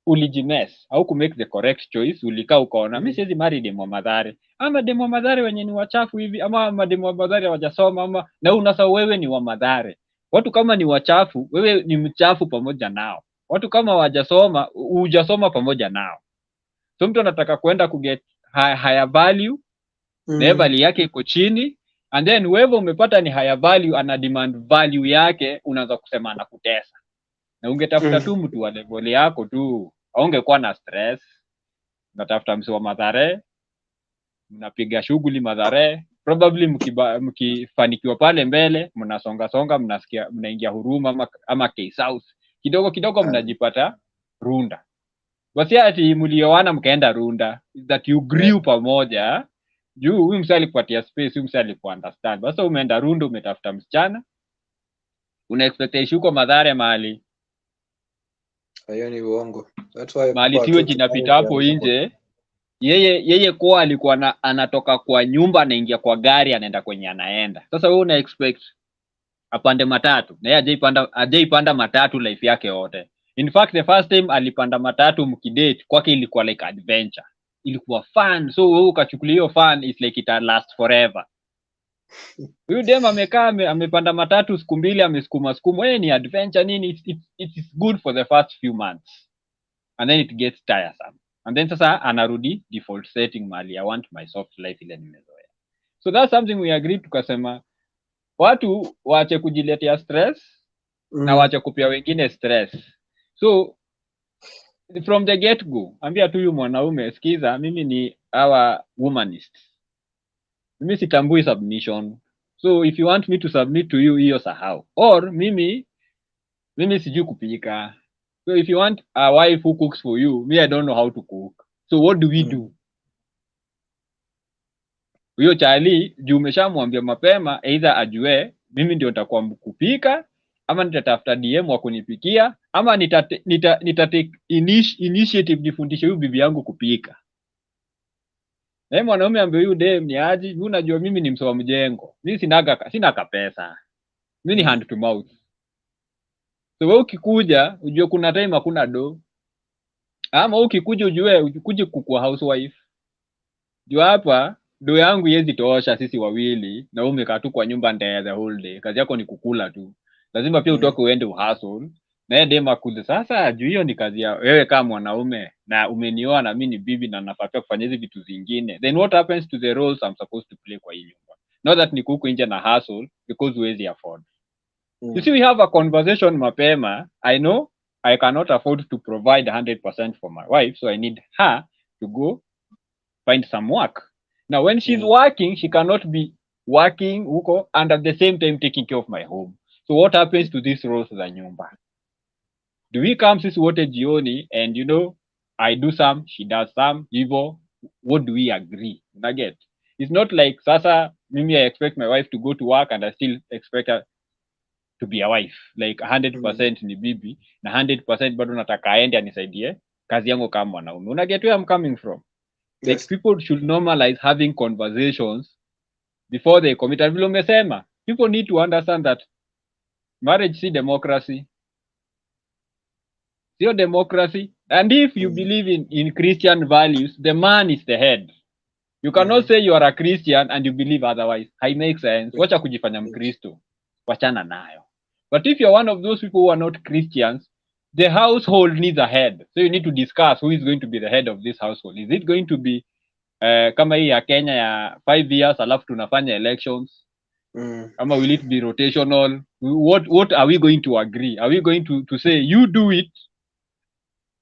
ulijimess au ku make the correct choice. Ulikaa ukaona mimi siwezi marry demu wa Mathare, ama demu wa Mathare wenye ni wachafu hivi, ama demu wa Mathare hawajasoma, ama na unasahau wewe ni wa Mathare. Watu kama ni wachafu, wewe ni mchafu pamoja nao. Watu kama hawajasoma, hujasoma pamoja nao. So mtu anataka kwenda ku get higher value, level yake iko chini, and then wewe umepata ni higher value, ana demand value yake, unaanza kusema anakutesa. Na ungetafuta tu mtu wa level yako tu, haungekuwa na stress. Unatafuta msi wa Mathare, mnapiga shughuli Mathare, probably mkifanikiwa pale mbele, mnasonga mnasikia mnaingia Huruma ama K-South. Kidogo mnajipata Runda. Basi ati mlioana mkaenda Runda, that you grew pamoja. Juu huyu msali kupatia space, huyu msali ku understand. Basi umeenda Runda, umetafuta msichana, una expect huko Mathare mahali. Hiyo ni uongo. That's why mahali siwe jinapita hapo nje. Yeye kwa alikuwa anatoka kwa nyumba anaingia kwa gari anaenda kwenye anaenda. Sasa wewe una expect apande matatu. Na yeye hajaipanda matatu life yake yote. In fact the first time alipanda matatu mkidate kwake ilikuwa like adventure. Ilikuwa fun. So wewe ukachukulia hiyo fun is like it last forever. Huyu dem amekaa amepanda matatu siku mbili amesukuma. Wewe ni adventure nini? It is good for the first few months. And then it gets tiresome. And then sasa anarudi default setting mali, I want my soft life ile nimezoea. So that's something we agreed, tukasema watu waache kujiletea stress na waache kupia wengine stress. So from the get go ambia tu huyu mwanaume, sikiza, mimi ni our womanist, mimi sitambui submission. So if you want me to submit to you, hiyo sahau. Or mimi sijui kupika. So if you want a wife who cooks for you, me I don't know how to cook. So what do we do? Huyo chali juu umeshamwambia mapema, either ajue mimi ndio nitakuwa mkupika, ama nitatafuta DM wa kunipikia, ama nitate initiative nifundishe huyu bibi yangu kupika. Na mwanaume ambaye huyu dem ni aje, mimi unajua mimi ni msowa mjengo. Mimi sina kapesa. Mimi ni hand to mouth. So wewe ukikuja ujue kuna time hakuna do. Ama ukikuja ujue ukuje kukua housewife. Juu hapa do yangu yezi tosha sisi wawili na umekaa tu kwa nyumba ndaya the whole day. Kazi yako ni kukula tu. Lazima pia utoke uende uhustle. Na yeye dem akuze sasa juu hiyo ni kazi ya wewe kama mwanaume na umenioa na mimi ni bibi na nafaa kufanya hizi vitu zingine. Then what happens to the roles I'm supposed to play kwa hii nyumba? Not that ni kuku nje na hustle because huwezi afford. You see, we have a conversation mapema. I know I cannot afford to provide 100% for my wife, so I need her to go find some work. Now, when she's working, she cannot be working huko and at the same time taking care of my home. So what happens to these roles za nyumba? Do we come sisi wote jioni and I do some, she does some, hivyo, what do we agree? Nugget. It's not like sasa mimi I expect my wife to go to work and I still expect her to be a wife, like 100% ni bibi na 100% bado nataka aende anisaidie kazi yangu kama mwanaume. Una get where I'm coming from? Like people should normalize having conversations before they commit. And vile umesema, people need to understand that marriage si democracy. Sio democracy. And if you believe in Christian values, the man is the head. You cannot say you are a Christian and you believe otherwise. It makes sense. Wacha kujifanya Mkristo. Wachana nayo. But if you're one of those people who are not Christians, the household needs a head. So you need to discuss who is going to be the head of this household. Is it going to be kama hii ya Kenya ya 5 years alafu tunafanya elections? Ama will it be rotational? What are we going to agree? Are we going to say you do it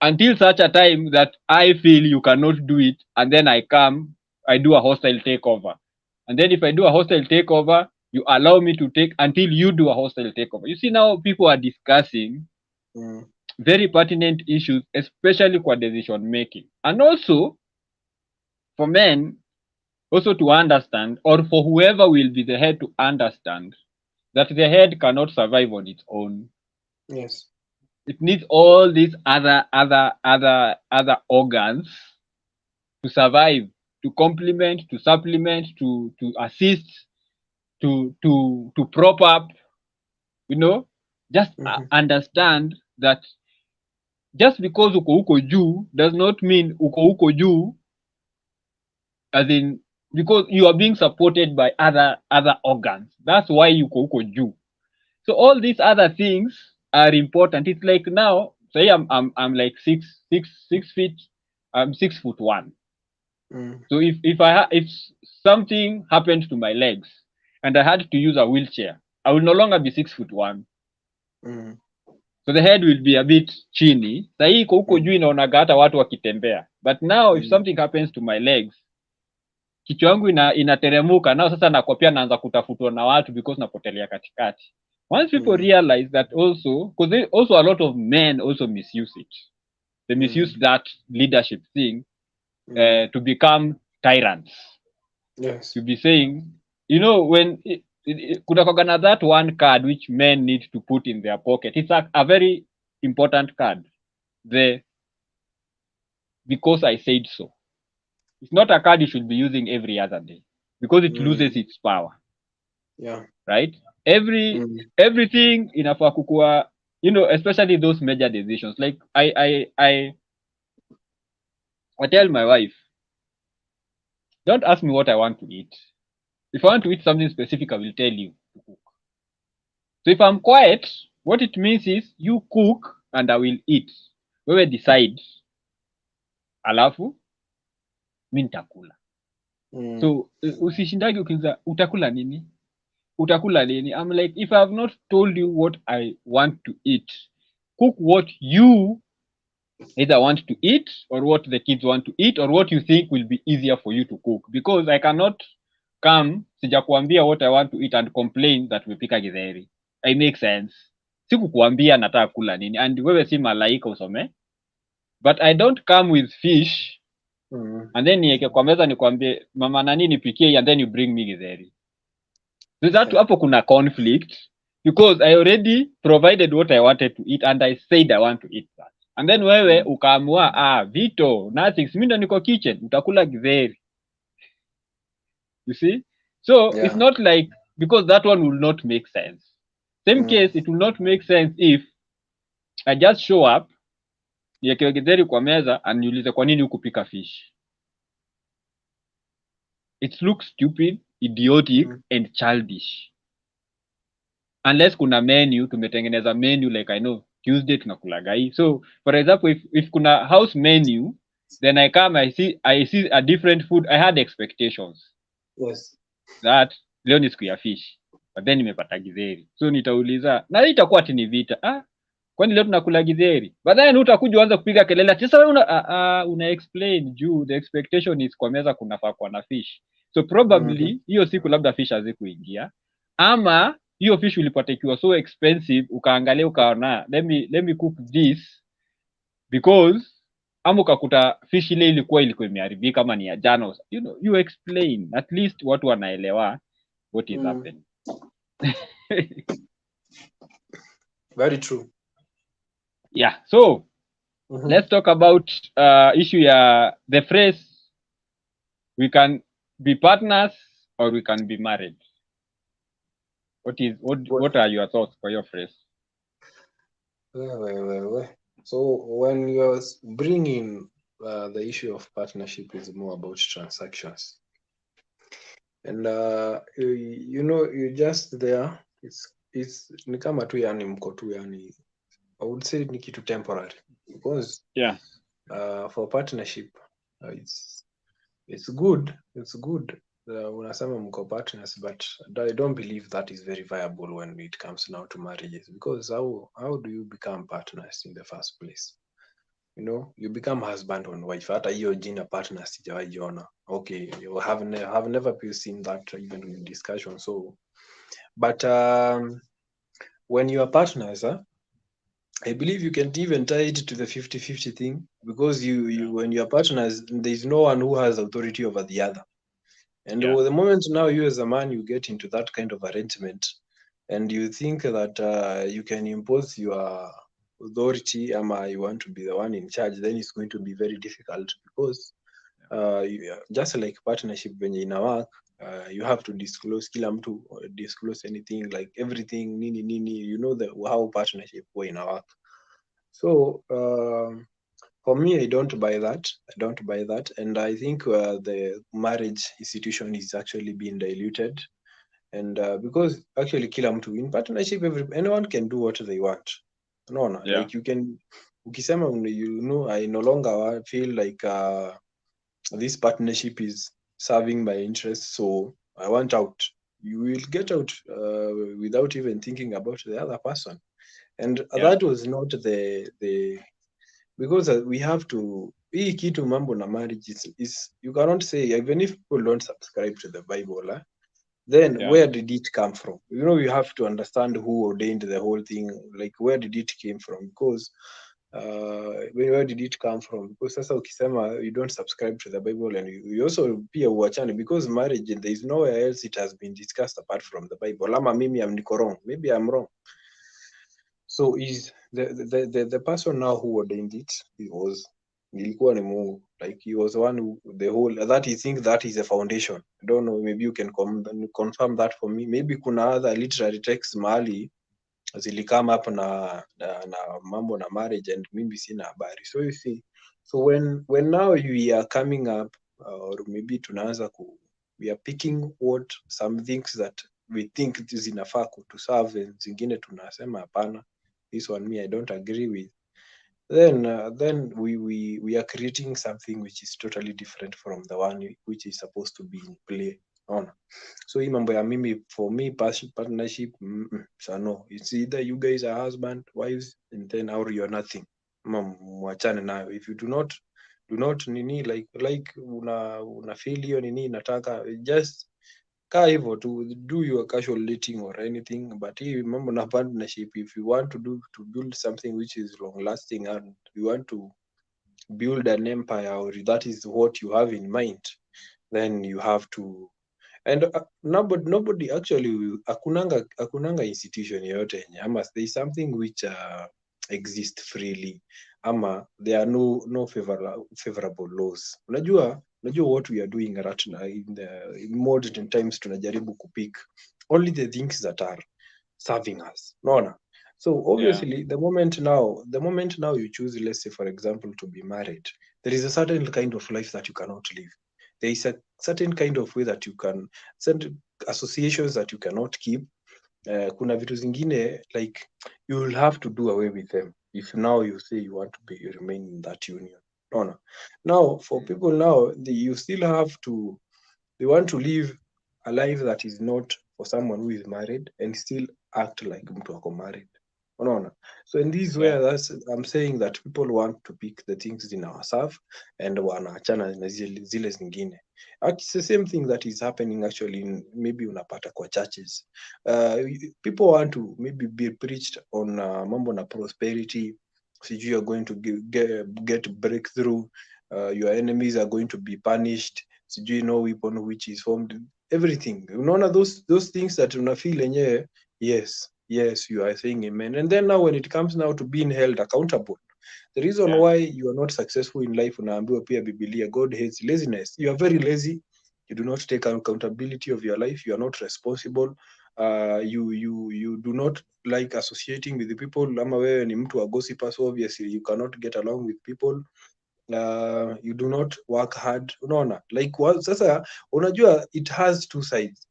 until such a time that I feel you cannot do it and then I come I do a hostile takeover. And then if I do a hostile takeover, you allow me to take until you do a hostile takeover. You see, now people are discussing very pertinent issues, especially for decision making. And also for men also to understand, or for whoever will be the head to understand, that the head cannot survive on its own. Yes. It needs all these other organs to survive, to complement, to supplement, to assist, to prop up, just understand that just because uko huko juu does not mean uko huko juu as in because you are being supported by other organs. That's why uko huko juu. So all these other things are important. It's like now, say I'm like 6 feet, I'm 6'1". So if something happened to my legs and I had to use a wheelchair, I will no longer be 6'1". So the head will be a bit chini. Sahii iko huko juu inaonaga hata watu wakitembea. But now if something happens to my legs, kichwa yangu inateremuka. Nao sasa nakopia naanza kutafutwa na watu because napotelea katikati. Once people realize that also, because also a lot of men also misuse it. They misuse that leadership thing to become tyrants. Yes. To be saying, when kuna that one card which men need to put in their pocket. It's a very important card. Because I said so. It's not a card you should be using every other day because it loses its power. Yeah. Right? Everything inafaa kukua, especially those major decisions. Like I tell my wife, don't ask me what I want to eat. If I want to eat something specific, I will tell you to cook. So if I'm quiet, what it means is you cook and I will eat. Wewe decide. Alafu mi nitakula. So usishindage ukiuliza utakula nini? Utakula nini? I'm like, if I have not told you what I want to eat, cook what you either want to eat or what the kids want to eat or what you think will be easier for you to cook, because I cannot come sijakuambia what I want to eat and complain that umepika githeri. It makes sense. Sikukuambia nataka kula nini and wewe si malaika usome. But I don't come with fish and then niweke kwa meza nikwambie mama nani nipikie and then you bring me githeri. So that hapo kuna conflict because I already provided what I wanted to eat and I said I want to eat that. And then wewe ukaamua Vito nothing, mimi ndo niko kitchen utakula githeri. You see? So it's not like, because that one will not make sense. Same case, it will not make sense if I just show up niekewe githeri kwa meza and niulize kwa nini hukupika fish. It looks stupid, idiotic and childish. Unless kuna menu, tumetengeneza menu like I know Tuesday tunakulaga hii. So for example, if kuna house menu, then I come, I see a different food, I had expectations. Yes. That leo ni siku ya fish, but then nimepata githeri. So nitauliza, na itakuwa ati ni vita. Kwani leo tunakula githeri? But then utakuja uanze kupiga kelele ati sasa wewe una explain juu the expectation is kwa meza kunafaa kuwa na fish. So probably hiyo siku labda fish hazikuingia, ama hiyo fish ulipata ikiwa so expensive ukaangalia ukaona let me cook this because ama ukakuta fish ile ilikuwa imeharibika kama ni ya jana. You explain, at least watu wanaelewa what is happening. Very true. Yeah, so let's talk about issue ya the phrase we can be partners or we can be married. What are your thoughts for your phrase? Well. So when you're bringing the issue of partnership is more about transactions, and you just there. It's ni kama tu yani mko tu yani, I would say ni kitu temporary because for partnership it's good. Unasema mko partners, but I don't believe that is very viable when it comes now to marriages, because how do you become partners in the first place? you become husband and wife. Hata hiyo jina partner sijawaiona. Okay, you have never seen that even in discussion. So, but when you are partners, I believe you can even tie it to the 50-50 thing, because you when you are partners, there's no one who has authority over the other. And Yeah. the moment now you as a man you get into that kind of arrangement, and you think that you can impose your authority, you want to be the one in charge, then it's going to be very difficult, because just like partnership when in a work, you have to disclose kila mtu, disclose anything, like everything, nini nini, how partnership go in a work. So for me, I don't buy that, and I think the marriage institution is actually being diluted. And because actually kila mtu in partnership, anyone can do what they want. No, Yeah. like you can, ukisema I no longer feel like this partnership is serving my interests, so I want out. You will get out without even thinking about the other person. And Yeah. that was not the because we have to, hii kitu mambo na marriage is you cannot say, even if people don't subscribe to the Bible, then Yeah. where did it come from? You have to understand who ordained the whole thing, like where did it came from, because where did it come from? Because sasa ukisema you don't subscribe to the Bible, and you also pia uachane, because marriage, there is nowhere else it has been discussed apart from the Bible. Ama mimi niko wrong, maybe I'm wrong. So is the person now who ordained it, ilikuwa ni Mungu, like he was the one who, the whole, that he think that is the foundation. I don't know, maybe you can confirm that for me. Maybe kuna other literary texts mahali zilikama up na mambo na marriage, and mimi sina habari. So you see, so when now we are coming up, or maybe tunaanza we are picking what some things that we think zinafaa kutuserve, and zingine tunasema hapana, this one me I don't agree with, then we are creating something which is totally different from the one which is supposed to be in play. Unaona? So hii mambo ya mimi, for me, partnership, so no, it's either you guys are husband wives, and then or you're nothing. Mwachane nayo. If you do not nini, like una feel hiyo nini nataka, just kaa hivyo to do your casual dating or anything, but hii mambo na partnership, if you want to build something which is long lasting, and you want to build an empire, or that is what you have in mind, then you have to. And nobody actually, akunanga institution yoyote yenye ama there is something which exist freely, ama there are no favorable laws. Unajua what we are doing right now in modern times, tunajaribu kupick only the things that are serving us. Unaona? So Yeah. obviously the moment now you choose, let's say for example, to be married, there is a certain kind of life that you cannot live. There is a certain kind of way that you can, certain associations that you cannot keep. Kuna vitu zingine, like you will have to do away with them if now you say you want to remain in that union. No. Now for people now, you still have to, they want to live a life that is not for someone who is married, and still act like mtu ako married. Unaona? So in this way, Yeah. I'm saying that people want to pick the things in ourselves, and wanaachana na zile zingine. It's the same thing that is happening actually in, maybe unapata kwa churches. People want to maybe be preached on mambo na prosperity. Sijui you're going to get breakthrough. Your enemies are going to be punished. Sijui no weapon which is formed, everything. Unaona those things that unafeel yenyewe, yes, you are saying amen. And then now when it comes now to being held accountable, the reason Yeah. why you are not successful in life, unaambiwa pia Biblia, God hates laziness. You are very lazy. You do not take accountability of your life. You are not responsible. You do not like associating with the people. Ama wewe ni mtu wa gossipers, so obviously you cannot get along with people. You do not work hard. Unaona, like sasa unajua it has two sides.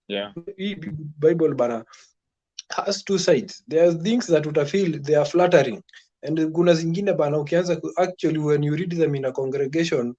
Yeah. Hii Bible bana has two sides. There are things that utafeel they are flattering, And kuna zingine bana ukianza actually when you read them in a congregation,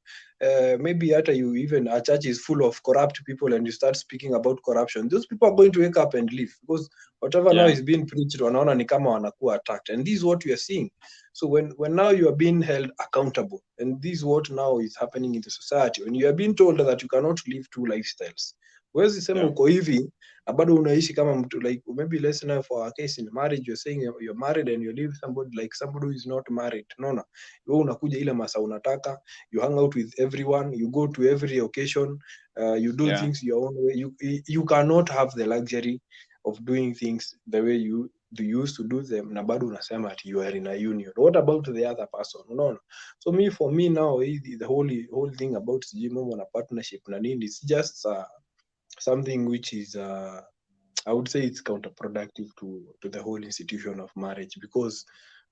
maybe hata you even a church is full of corrupt people and you start speaking about corruption, those people are going to wake up and leave, because whatever now is being preached wanaona ni kama wanakuwa attacked, and this is what we are seeing. So when now you are being held accountable, and this is what now is happening in the society, when you are being told that you cannot live two lifestyles, huwezi sema uko hivi na bado unaishi kama mtu, like maybe let's say for our case in marriage, you're saying you're married and you live somebody like somebody who is not married. No, wewe unakuja ile masaa unataka, you hang out with everyone, you go to every occasion, you do things your own way. You cannot have the luxury of doing things the way you used to do them, na bado unasema ati you are in a union. What about the other person? No. So for me now, the whole thing about mambo na partnership na nini, it's just something which is I would say it's counterproductive to the whole institution of marriage, because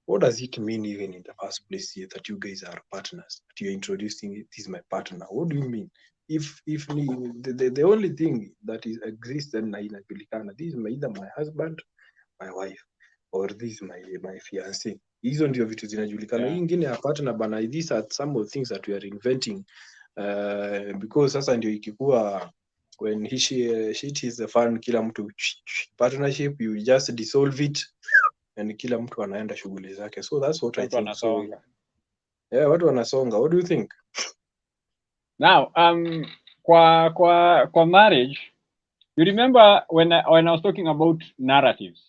what does it mean even in the first place here that you guys are partners, that you're introducing it, this is my partner? What do you mean? If the only thing that is exists and inajulikana, this is either my husband, my wife, or this is my fiancé, hizo ndio vitu zinajulikana. Hii ingine ya partner bana, these are some of the things that we are inventing, because sasa ndio ikikuwa when shit is the fun, kila mtu partnership, you just dissolve it and kila mtu anaenda shughuli zake. So that's what I think. So yeah, watu wanasonga. What do you think? Now kwa marriage, you remember when I was talking about narratives?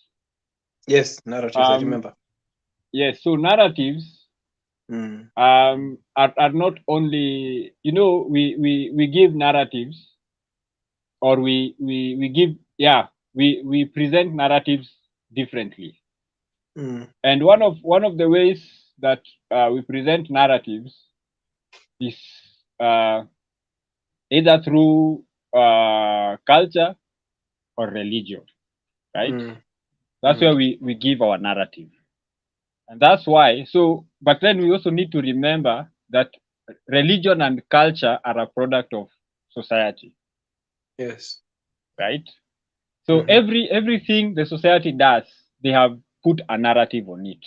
Yes, narratives. I remember. Yes, so narratives are not only, we give narratives, or we present narratives differently. And one of the ways that we present narratives is either through culture or religion, right? That's where we give our narrative. And that's why, but then we also need to remember that religion and culture are a product of society. Yes. Right? So everything the society does, they have put a narrative on it.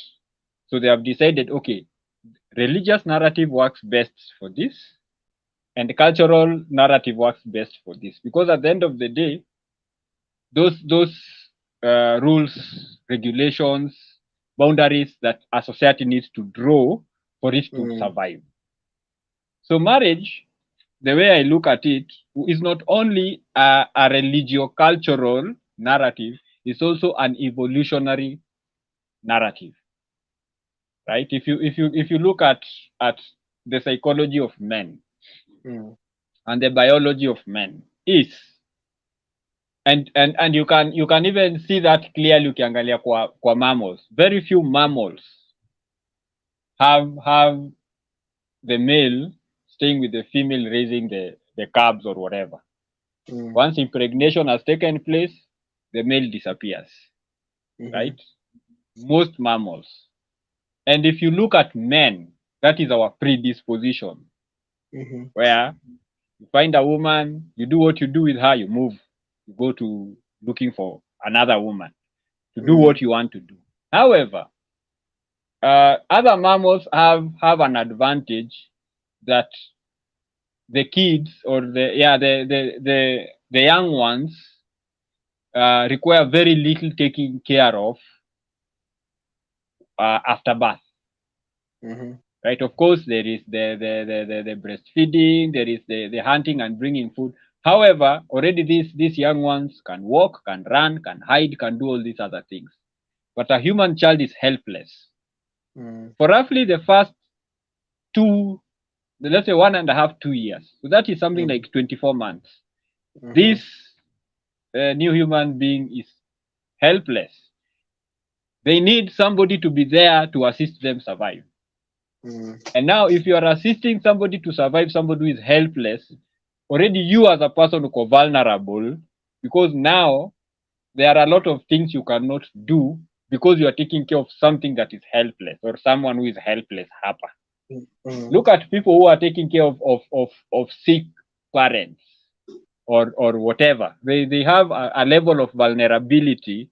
So they have decided, okay, religious narrative works best for this, and the cultural narrative works best for this. Because at the end of the day, those rules, regulations, boundaries that a society needs to draw for it to survive. So marriage, the way I look at it, is not only a religio-cultural narrative, it's also an evolutionary narrative, right? If you look at the psychology of men and the biology of men, and you can even see that clearly ukiangalia kwa mammals. Very few mammals have the male staying with the female raising the cubs or whatever. Once impregnation has taken place, the male disappears, right? Most mammals. And if you look at men, that is our predisposition, where you find a woman, you do what you do with her, you move, you go to looking for another woman to do what you want to do. However, other mammals have an advantage that the kids or the young ones require very little taking care of after birth. Right? Of course, there is the breastfeeding, there is the hunting and bringing food. However, already these young ones can walk, can run, can hide, can do all these other things. But a human child is helpless. For roughly the first let's say 1.5, 2 years. So that is something like 24 months. This new human being is helpless. They need somebody to be there to assist them survive. And now if you are assisting somebody to survive, somebody who is helpless, already you as a person who are vulnerable, because now there are a lot of things you cannot do because you are taking care of something that is helpless, or someone who is helpless. Look at people who are taking care of sick parents or whatever. They have a level of vulnerability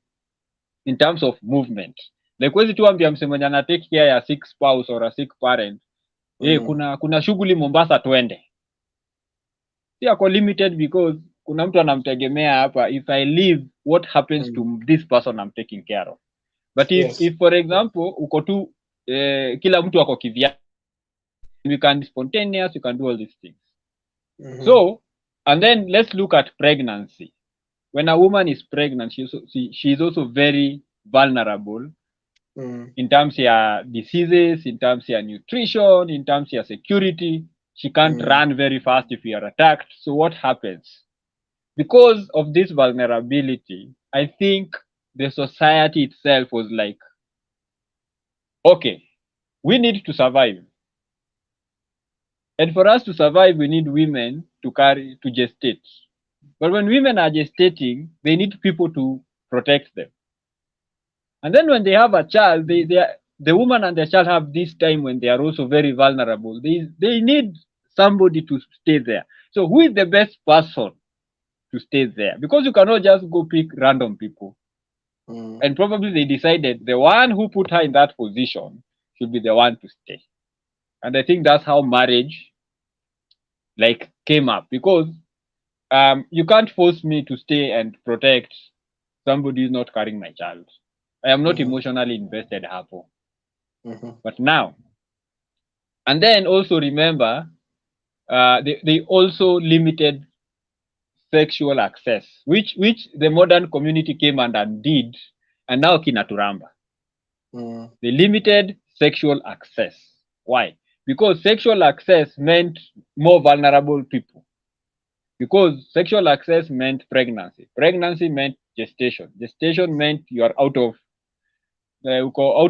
in terms of movement. like huwezi tu ambia msee mwenye ana take care ya sick spouse or a sick parent kuna shughuli Mombasa twende, si ako limited because kuna mtu anamtegemea hapa. If I leave, what happens to this person I'm taking care of? But if for example uko tu kila mtu ako kivya, we can be spontaneous, you can do all these things. So and then let's look at pregnancy. When a woman is pregnant, she is also very vulnerable in terms of diseases, in terms of nutrition, in terms of security. She can't run very fast if you are attacked. So what happens? Because of this vulnerability, I think the society itself was like, okay, we need to survive. And for us to survive, we need women to gestate. But when women are gestating, they need people to protect them. And then when they have a child, the woman and the child have this time when they are also very vulnerable. They need somebody to stay there. So who is the best person to stay there? Because you cannot just go pick random people. And probably they decided the one who put her in that position should be the one to stay. And I think that's how marriage like came up, because you can't force me to stay and protect somebody who's not carrying my child. I am not emotionally invested hapo. But now, and then also remember, they also limited sexual access, which the modern community came and undid, and now kinaturamba. They limited sexual access. Why? Because sexual access meant more vulnerable people. Because sexual access meant pregnancy. Pregnancy meant gestation. Gestation meant you are out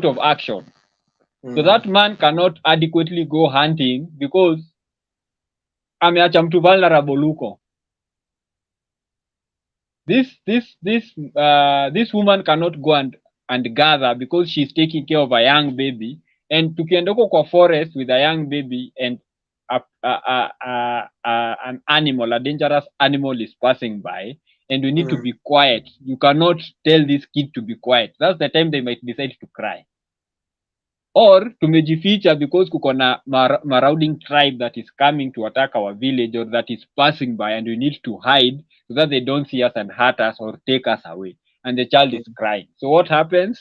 of action. So that man cannot adequately go hunting because ameacha mtu vulnerable huko. This woman cannot go and gather because she's taking care of a young baby, and tukienda huko kwa forest with a young baby and an animal, a dangerous animal is passing by, and we need to be quiet. You cannot tell this kid to be quiet. That's the time they might decide to cry. Or tumejificha because kuko na marauding tribe that is coming to attack our village or that is passing by, and we need to hide so that they don't see us and hurt us or take us away. And the child is crying. So what happens?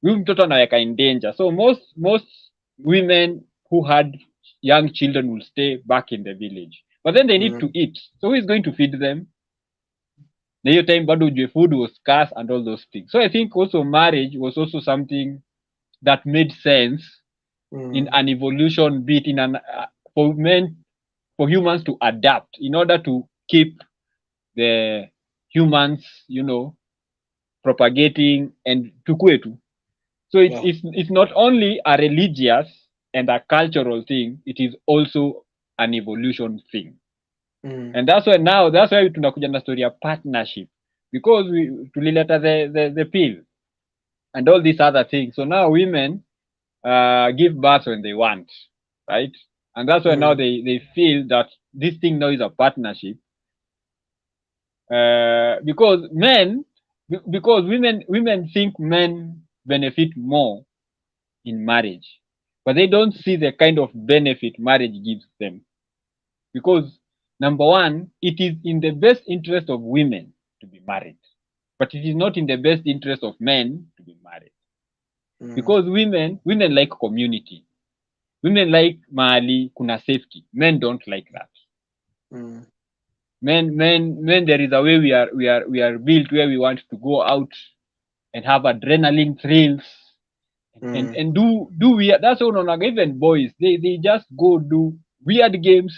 Huyu mtoto anaweka in danger. So most women who had young children will stay back in the village. But then they need to eat. So who is going to feed them? Na hiyo time bado ujue food was scarce and all those things. So I think also marriage was also something that made sense in an evolution bit, in an for humans to adapt in order to keep the humans, propagating and tukwetu. So it's not only a religious and a cultural thing, it is also an evolution thing. And that's why tunakuja na story ya partnership, because tulileta the pill and all these other things. So now women give birth when they want, right? And that's why now they feel that this thing now is a partnership. Because women think men benefit more in marriage, but they don't see the kind of benefit marriage gives them. Because number one, it is in the best interest of women to be married, but it is not in the best interest of men to be married. Because women like community. Women like mahali kuna safety. Men don't like that. Men, there is a way we are built where we want to go out and have adrenaline thrills and do weird. That's all. Even boys, they just go do weird games.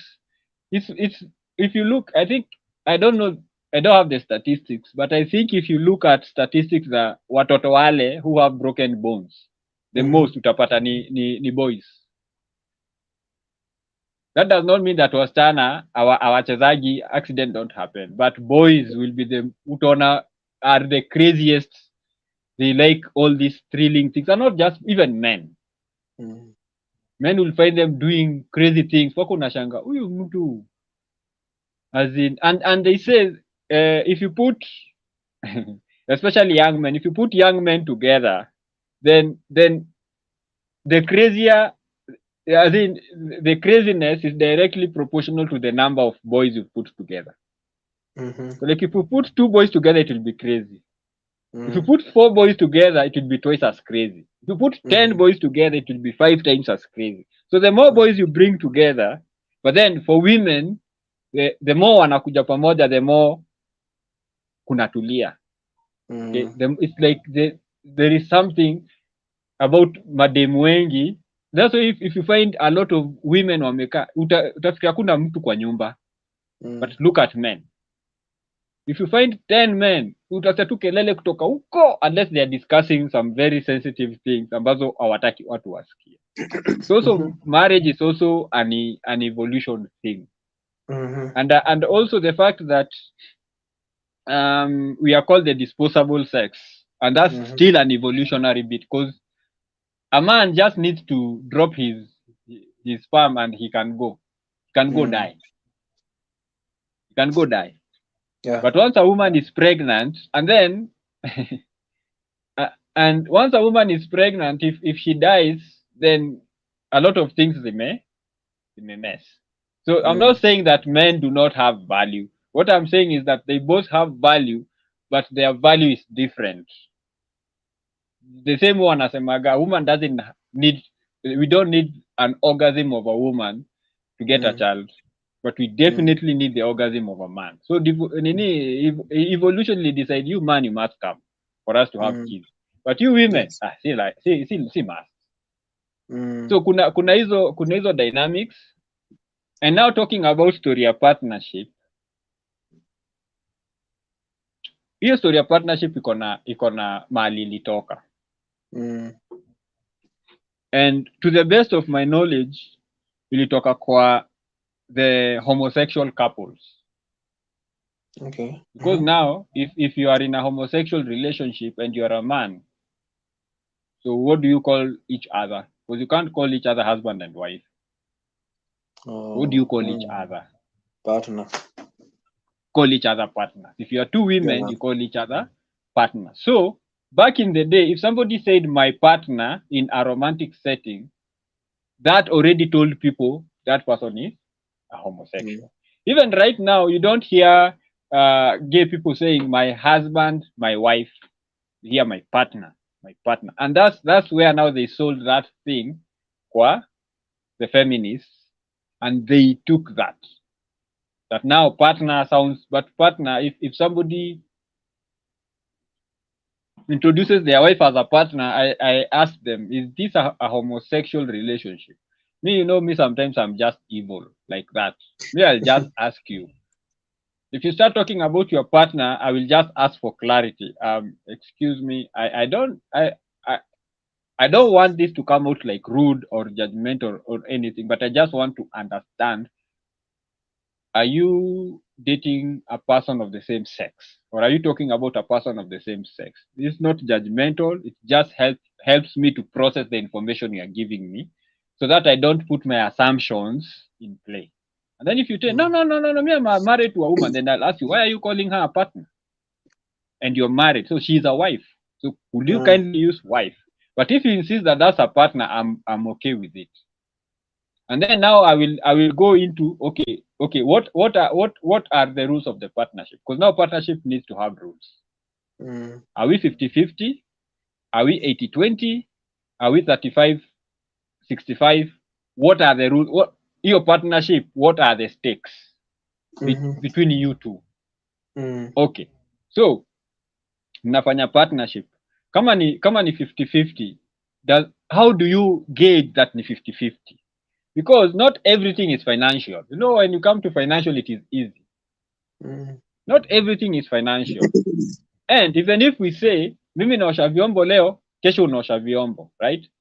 It's if you look, I think, I don't know, I don't have the statistics, but I think if you look at statistics za watoto wale who have broken bones, the most utapata ni boys. That does not mean that wasichana awachezaji accident don't happen, but boys will be the utona are the craziest. They like all these thrilling things, and not just even men. Men will find them doing crazy things. Wako unashanga huyu mtu, as in, and they say if you put especially young men, if you put young men together, then the crazier, I think the craziness is directly proportional to the number of boys you put together. So like if you put 2 boys together, it will be crazy. If you put 4 boys together, it will be twice as crazy. If you put 10 boys together, it will be 5 times as crazy. So the more boys you bring together, but then for women, the more wanakuja pamoja, the more kunatulia. Okay? It's like there is something about mademu wengi. That's why if you find a lot of women wameka, utafikiria kuna mtu kwa nyumba. But look at men. If you find 10 men, utasikia tu kelele kutoka huko unless they are discussing some very sensitive things ambazo hawataki watu wasikie. So marriage is also an evolution thing. And also the fact that we are called the disposable sex, and that's still an evolutionary bit, because a man just needs to drop his sperm and he can go die. He can go die. Yeah. But once a woman is pregnant, and then and once a woman is pregnant, if she dies, then a lot of things they may mess. So I'm not saying that men do not have value. What I'm saying is that they both have value, but their value is different. The same one as a maga, woman doesn't need, we don't need an orgasm of a woman to get a child, but we definitely need the orgasm of a man. So evolutionally decide, you man, you must come for us to have kids, but you women, see must. So kuna hizo dynamics. And now talking about story ya partnership, hiyo story ya partnership iko na mahali ilitoka. And to the best of my knowledge, ilitoka kwa the homosexual couples. Okay. Because now, if you are in a homosexual relationship and you are a man, so what do you call each other? Because you can't call each other husband and wife. What do you call each other? Partner. Call each other partners. If you are 2 women, you call each other partners. So back in the day, if somebody said my partner in a romantic setting, that already told people that person is a homosexual. Even right now, you don't hear gay people saying my husband, my wife. You hear my partner. And that's where now they sold that thing kwa the feminists, and they took that now partner sounds, but partner, if somebody introduces their wife as a partner, I ask them, is this a homosexual relationship? Me, sometimes I'm just evil like that. Me, I'll just ask you. If you start talking about your partner, I will just ask for clarity. Excuse me, I don't want this to come out like rude or judgmental or anything, but I just want to understand. Are you dating a person of the same sex, or are you talking about a person of the same sex? It's not judgmental. It just helps me to process the information you are giving me, so that I don't put my assumptions in play. And then if you say, no, me, I'm married to a woman, then I'll ask you, why are you calling her a partner? And you're married, so she's a wife. So would you kindly use wife? But if you insist that that's a partner, I'm okay with it. And then now I will go into okay, what are the rules of the partnership? Because now partnership needs to have rules. Are we 50-50? Are we 80-20? Are we 35-65? What are the rules? What your partnership? What are the stakes between you two? Okay, so mnafanya partnership. Kama ni 50-50, how do you gauge that ni 50-50? Because not everything is financial. When you come to financial, it is easy. Not everything is financial. And even if we say, mimi naosha vyombo leo, kesho unaosha vyombo, right?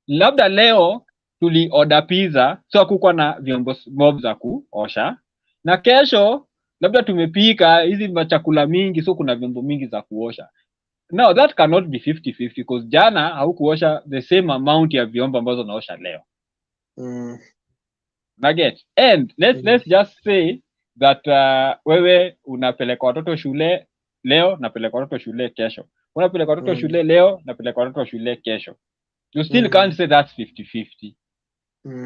Labda leo tuli order pizza, so hakukuwa na vyombo mob za kuosha. Na kesho, labda tumepika hizi machakula mingi, so kuna vyombo mingi za kuosha. Now, that cannot be 50-50, because jana haukuosha the same amount ya vyombo ambazo naosha leo. Nugget. And let's just say that wewe unapeleka watoto shule leo, napeleka watoto shule kesho. unapeleka watoto shule leo, napeleka watoto shule kesho. You still can't say that's 50-50.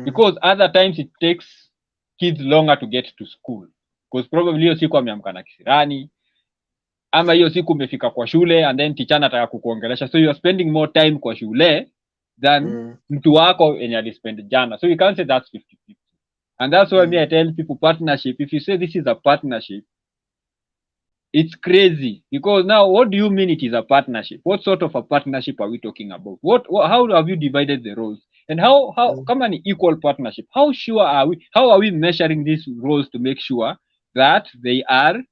Because other times it takes kids longer to get to school, because probably hiyo siku ameamka na kisirani, ama hiyo siku umefika kwa shule and then teacher anataka kukuongelesha, so you are spending more time kwa shule than mtu wako yenye alispend jana. So you can't say that's 50-50. And that's why me I tell people partnership, if you say this is a partnership, it's crazy. Because now what do you mean it is a partnership? What sort of a partnership are we talking about? How have you divided the roles? And how come an equal partnership? How are we measuring these roles to make sure that they are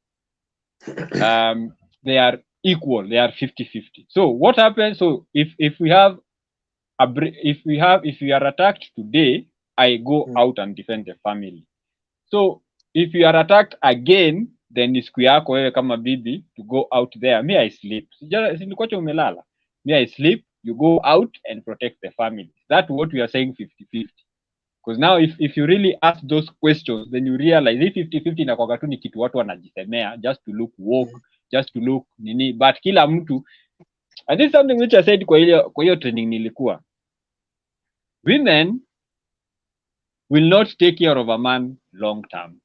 equal, they are 50-50? So what happens? So if we are attacked today, I go out and defend the family. So if you are attacked again, then ni siku yako wewe kama bibi to go out there. Me I sleep. Silikuacha umelala. Me I sleep, you go out and protect the family. That's what we are saying 50-50. Because now if you really ask those questions, then you realize if 50-50 inakuwa tu ni kitu watu wanajisemea just to look woke, just to look nini, but kila mtu, and this is something which I said kwa hiyo training nilikuwa. Women will not take care of a man long term.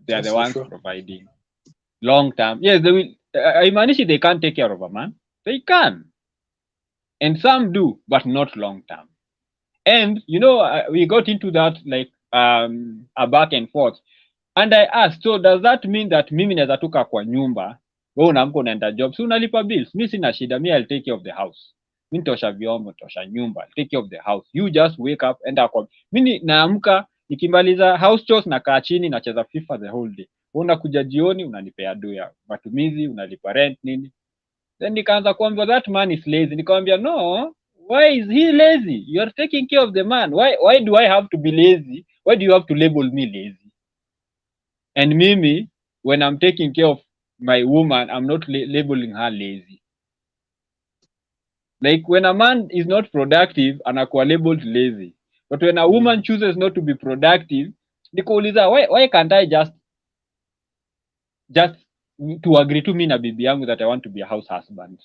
They are the ones providing long term. Yes, they will. I imagine they can't take care of a man. They can, and some do, but not long term. And we got into that like a back and forth. And I asked, so does that mean that mimi naweza toka kwa nyumba, wewe unaamka unaenda job, so unalipa bills? Mimi sina shida, mimi I'll take care of the house. Mimi tosha vyombo, tosha nyumba, I'll take care of the house. You just wake up and mimi naamka nikimaliza house chores na kaa chini nacheza FIFA the whole day. Unakuja jioni unanipea do ya matumizi, unalipa rent nini. Then nikaanza kuambia that man is lazy. Nikamwambia no, why is he lazy? You are taking care of the man. Why do I have to be lazy? Why do you have to label me lazy? And mimi, when I'm taking care of my woman, I'm not labeling her lazy. Like when a man is not productive, anakuwa labeled lazy. But when a woman chooses not to be productive, nikauliza, why can't I just to agree to me na bibi yangu that I want to be a house husband?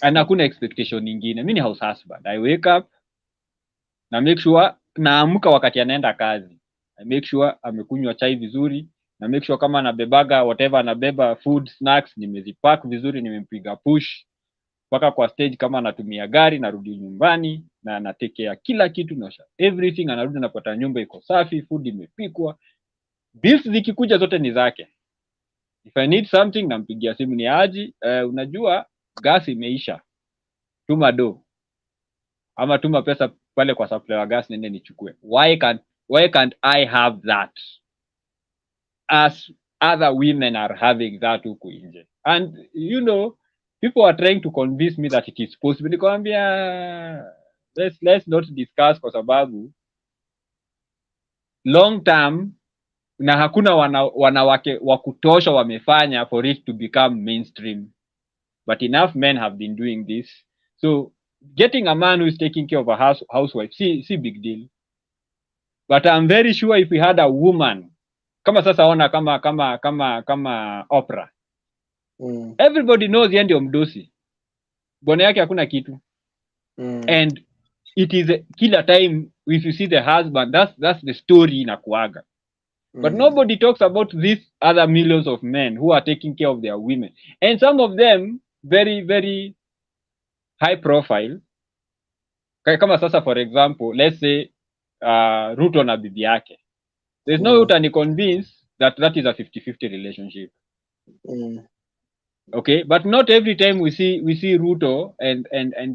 And hakuna expectation nyingine. Mimi ni house husband. I wake up, na make sure naamka wakati anaenda kazi. I make sure amekunywa chai vizuri, na make sure kama anabebaga whatever anabeba food snacks nimezipack vizuri, nimempiga push mpaka kwa stage. Kama anatumia gari narudi nyumbani na anatekea kila kitu, na everything, anarudi napata nyumba iko safi, food imepikwa, bills zikikuja zote ni zake. If I need something nampigia simu, ni aje, unajua gas imeisha, tuma do, ama tuma pesa pale kwa supply wa gas nende nichukue. Why can't I have that as other women are having that huku nje? And people are trying to convince me that it is possible. Nikwambia let's not discuss, kwa sababu long term na hakuna wanawake wa kutosha wamefanya for it to become mainstream, but enough men have been doing this. So getting a man who is taking care of a housewife, see big deal. But I'm very sure if we had a woman, kama sasa ona kama Oprah, everybody knows yeye ndio mdosi, bwana yake hakuna kitu. And it is kila time if you see the husband, that's the story inakuaga. But nobody talks about these other millions of men who are taking care of their women, and some of them very very high profile. Kama sasa for example, let's say Ruto na bibi yake, there's no way utani convince that is a 50-50 relationship. Okay, but not every time we see Ruto and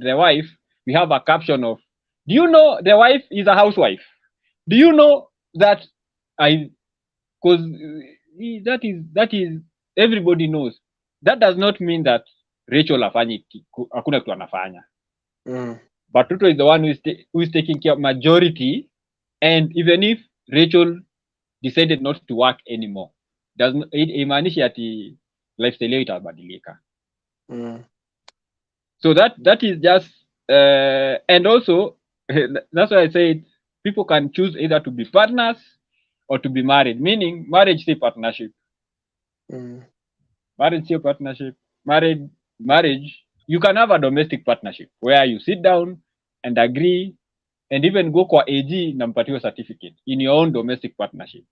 the wife, we have a caption of, do you know the wife is a housewife? Do you know that because that is everybody knows. That does not mean that Rachel afanyi hakuna kitu anafanya. But Ruto is the one who is taking care of majority, and even if Rachel decided not to work anymore, doesn't imaanishi ati lifestyle yao itabadilika. So that is just and also that's why I said people can choose either to be partners or to be married, meaning marriage is partnership. Marriage is partnership. Married marriage, you can have a domestic partnership where you sit down and agree and even go kwa AG na mpatiwe certificate in your own domestic partnership.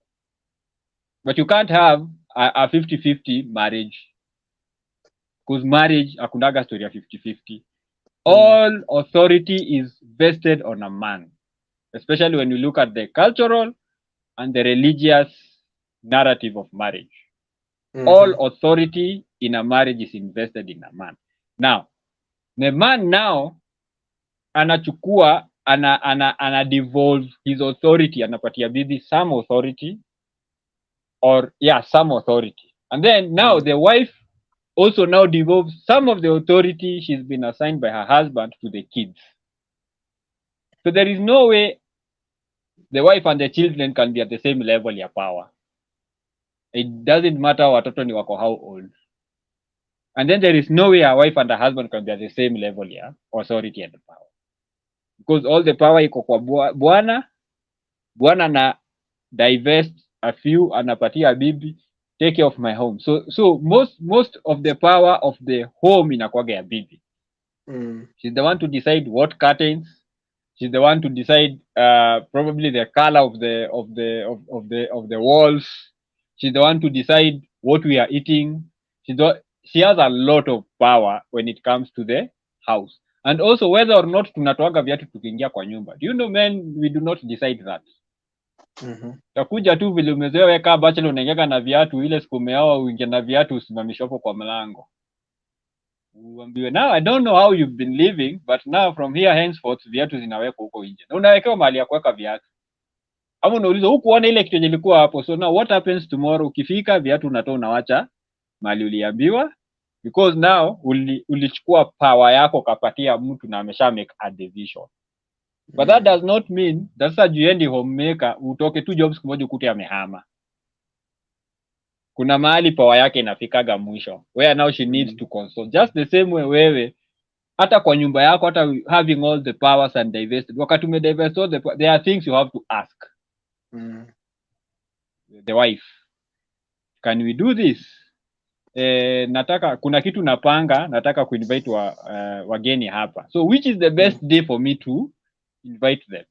But you can't have a 50-50 marriage, because marriage hakunaga story ya 50-50. All authority is vested on a man, especially when you look at the cultural and the religious narrative of marriage. All authority in a marriage is invested in a man. Now, the man now anachukua ana devolve his authority, anapatia bibi some authority, or some authority, and then now the wife also now devolves some of the authority she's been assigned by her husband to the kids. So there is no way the wife and the children can be at the same level ya power. It doesn't matter watoto ni wako how old. And then there is no way a wife and a husband can be at the same level ya authority and power, because all the power iko kwa bwana na divest a few, anapatia bibi take care of my home. So most of the power of the home inakuwaga ya bibi. She's the one to decide what curtains. She's the one to decide probably the color of the walls. She's the one to decide what we are eating. She has a lot of power when it comes to the house, and also whether or not tunatoaga viatu tukiingia kwa nyumba. Do you know, men, we do not decide that. Takuja tu vile umezoea weka bachelor unaingia na viatu, ile siku umeoa uingia na viatu usimamishe hapo kwa mlango. Uambiwe, now I don't know how you've been living, but now from here henceforth viatu zinawekwa huko nje. Na unawekewa mahali ya kuweka viatu. Ama unaulizwa hukuona ile kitu ilikuwa hapo. So now what happens tomorrow? Ukifika viatu unatoa unawacha mahali uliambiwa, because now ulichukua power yako kapatia mtu na amesha make a decision. But that does not mean that sasa juendi homemaker utoke tu jobs kumoja ukute amehama. Kuna mahali power yake inafikaga mwisho, where now she needs to consult. Just the same way wewe hata kwa nyumba yako, hata having all the powers and divested, wakati umedivest all there are things you have to ask the wife. Can we do this? Nataka kuna kitu napanga, nataka kuinvite wageni hapa. So which is the best day for me to invite them?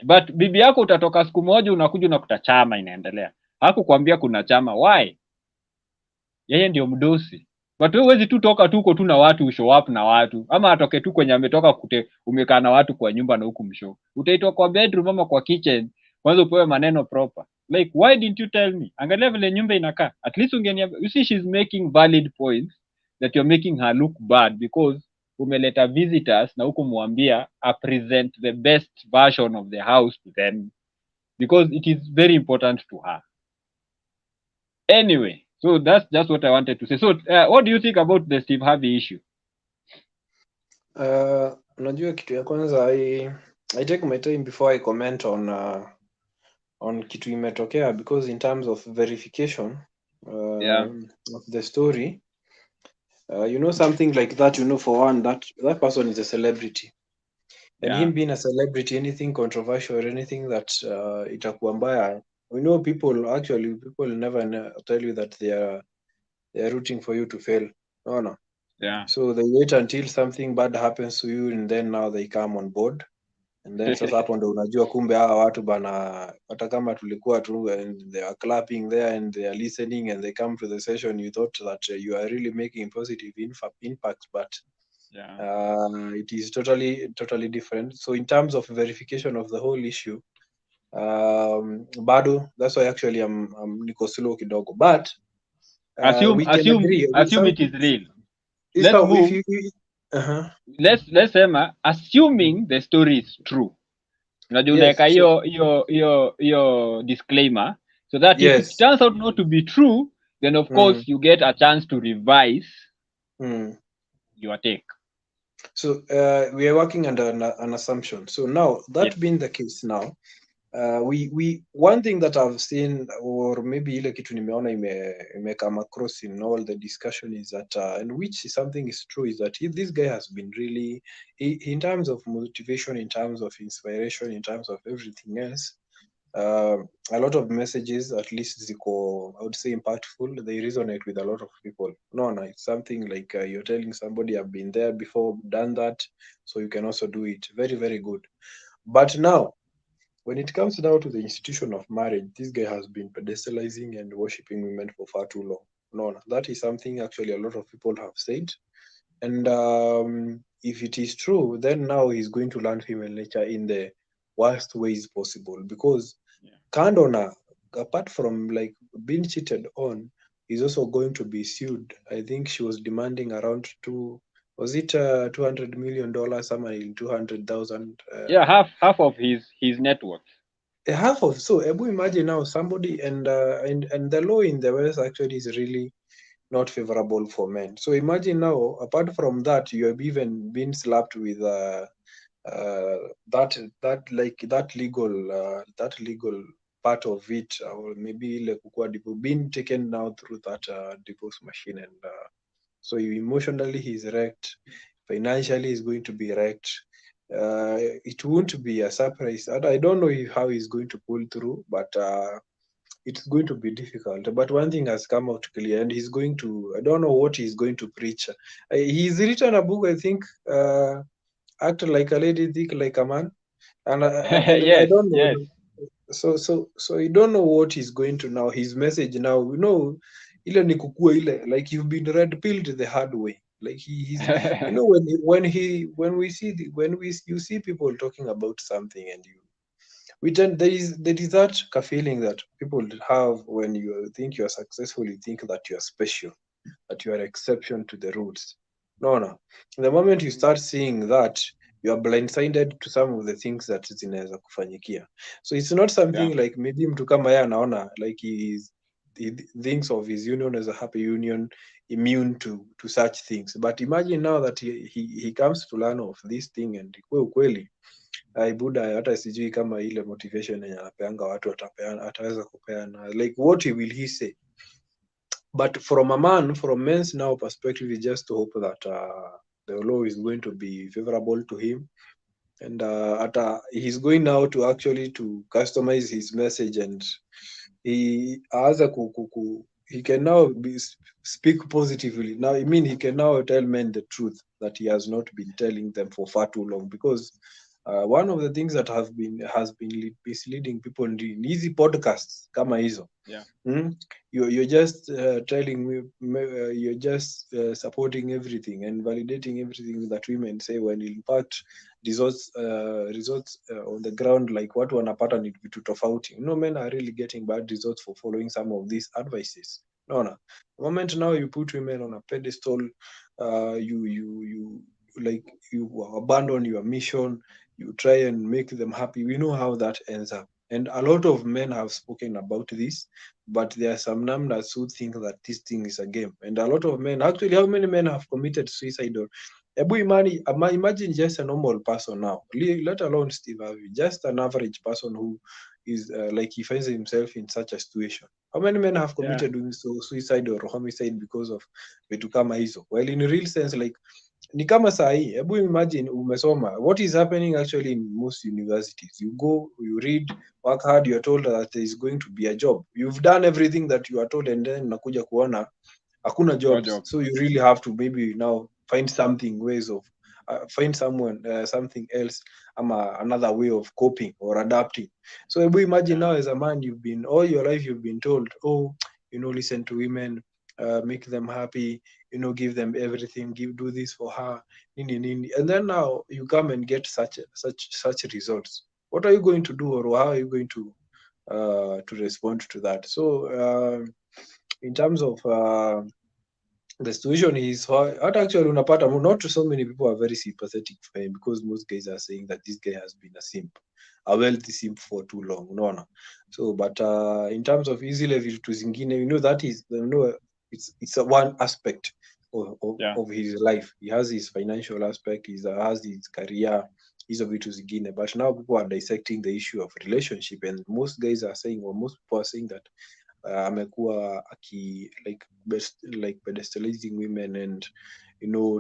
But bibi yako utatoka siku moja unakuja unakuta chama inaendelea. Hakukwambia kuna chama. Why? Yeye ndio mdosi. But wewe huwezi tu toka tu uko tu na watu ushow up na watu. Ama atoke tu kwenye ametoka umekaa na watu kwa nyumba na huku mshow. Utaitwa kwa bedroom ama kwa kitchen, kwanza upewe maneno proper. Like, why didn't you tell me? Angalia vile nyumba inakaa. At least ungeniambia. You see, she's making valid points that you're making her look bad because umeleta visitors na huku muambia present the best version of the house to them, because it is very important to her. Anyway, so that's just what I wanted to say. So what do you think about the Steve Harvey issue? Unajua kitu ya kwanza, I take my time before I comment on kitu imetokea, because in terms of verification of the story, you know, something like that, you know, for one, that person is a celebrity, and him being a celebrity, anything controversial or anything that itakuwa mbaya, we know people never tell you that they are rooting for you to fail. No. So they wait until something bad happens to you, and then now they come on board, and then sasa hapo ndo unajua kumbe hawa watu bana, hata kama tulikuwa tu and they are clapping there and they are listening and they come to the session, you thought that you are really making positive impacts, but it is totally different. So in terms of verification of the whole issue, bado, that's why actually I'm niko slow kidogo, but we can agree. Assume it is real. Let's move. Let's say assuming the story is true. Unajua unaweka hiyo disclaimer, so that if it turns out not to be true, then of course you get a chance to revise your take. So we are working under an assumption. So now that being the case, now we one thing that I've seen, or maybe ile kitu nimeona ime come across in all the discussion, is that and which is something is true, is that this guy has been really, in terms of motivation, in terms of inspiration, in terms of everything else, a lot of messages, at least ziko, I would say, impactful. They resonate with a lot of people. No, it's something like you're telling somebody, I've been there before, done that, so you can also do it. Very, very good. But now, when it comes now to the institution of marriage, this guy has been pedestalizing and worshipping women for far too long. No, that is something actually a lot of people have said. And if it is true, then now he's going to learn female nature in the worst ways possible. Because Yeah. Kandona, apart from like being cheated on, is also going to be sued. I think she was demanding around was it $200 million, somewhere in 200,000. Yeah, half of his net worth. Half of, so Ebu, imagine now somebody, and the law in the West actually is really not favorable for men. So imagine now, apart from that, you have even been slapped with that that legal part of it, or maybe like being taken now through that divorce machine, and so emotionally he's wrecked, financially he's going to be wrecked. It won't be a surprise. I don't know how he's going to pull through, but it's going to be difficult. But one thing has come out clear, and he's going to, I don't know what he's going to preach. He's written a book, I think, Act Like a Lady, Think Like a Man. And I Yes, don't know. yes. So you don't know what he's going to now. His message now, ile ni kukua ile, like you've been red pilled the hard way. Like he's, when you see people talking about something, and we tend there is that feeling that people have when you think you are successful, you think that you are special, that you are exception to the rules. No. The moment you start seeing that, you are blindsided to some of the things that zinaweza kufanyikia. So it's not Yeah. something like maybe mtu kama yeye anaona like he thinks of his union as a happy union, immune to such things. But imagine now that he comes to learn of this thing, and kwe ukweli Buda hata sijui kama ile motivation yenye anapeanga watu ataweza kupeana, like what will he say? But from men's now perspective, is just to hope that the law is going to be favorable to him, and he's going now to actually to customize his message, and he has he can now speak positively. Now, I mean, he can now tell men the truth that he has not been telling them for far too long. Because one of the things that has been misleading people in easy podcasts kama hizo. Yeah. You're just telling me, you're just supporting everything and validating everything that women say, when in fact results on the ground, like what wanapata ni vitu tofauti. Men are really getting bad results for following some of these advices. No. The moment now you put women on a pedestal, you like you abandon your mission, you try and make them happy. We know how that ends up. And a lot of men have spoken about this, but there are some numbers who think that this thing is a game. And a lot of men, actually, how many men have committed suicide? Or imagine just a normal person now, let alone Steve Harvey, just an average person who is like he finds himself in such a situation. How many men have Yeah. committed suicide or homicide because of vitu kama hizo? Well, in a real sense, like ni kama saa hii, hebu imagine umesoma, what is happening actually in most universities. You go, you read, work hard, you're told that there is going to be a job. You've done everything that you are told, and then unakuja kuona hakuna No jobs. job. So you really have to maybe now find ways of find something else, another way of coping or adapting. So hebu imagine now, as a man, you've been all your life you've been told, oh, listen to women, make them happy, give them everything, do this for her, nini. And then now you come and get such results. What are you going to do, or how are you going to respond to that? So in terms of the situation is actually unapata, not so many people are very sympathetic for him, because most guys are saying that this guy has been a wealthy simp for too long. No. So but in terms of easy level to zingine, that is, it's a one aspect of his life. He has his financial aspect, he has his career, hizo vitu zingine. But now people are dissecting the issue of relationship, and most guys are saying, or most people are saying that amekuwa like pedestalizing women, and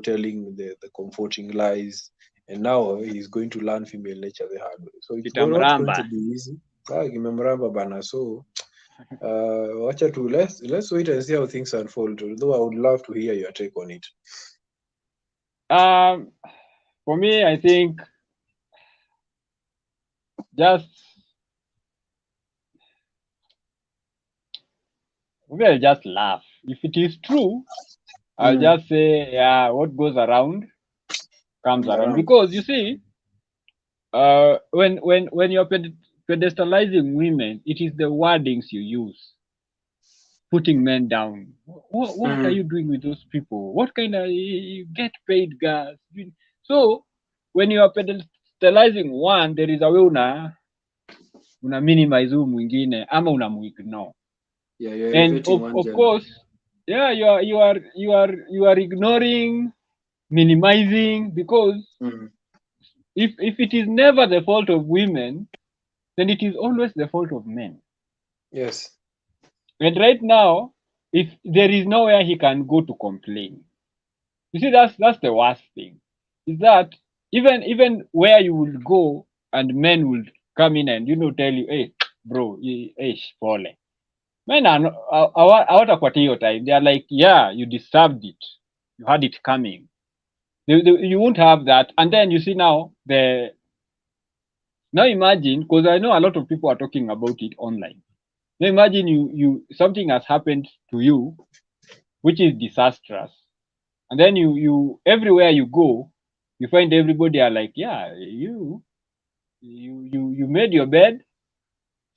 telling the comforting lies, and now he's going to learn female nature the hard way. So it's not going to Kitamramba. be easy. Kimemramba bana. So wacha tu let's wait and see how things unfold. Though I would love to hear your take on it. For me, I think just maybe I'll just laugh. If it is true, I'll just say, yeah, what goes around comes around. Because you see, when you're pedestalizing women, it is the wordings you use, putting men down. What are you doing with those people? What kind of you get paid, guys? So when you are pedestalizing one, there is a way una minimize huyu mwingine ama unamuignore. Yeah, you're elevating one of gender. course, yeah, you are ignoring, minimizing, because if it is never the fault of women, then it is always the fault of men. Yes. And right now, if there is nowhere he can go to complain, you see, that's the worst thing. Is that even where you will go and men will come in and tell you, hey bro, hey pole. Men are not hawatakupatia hiyo time. They are like, yeah, you deserved it, you had it coming. You won't have that. And then you see now imagine, because I know a lot of people are talking about it online. Now imagine you something has happened to you which is disastrous, and then you everywhere you go, you find everybody are like, yeah, you made your bed,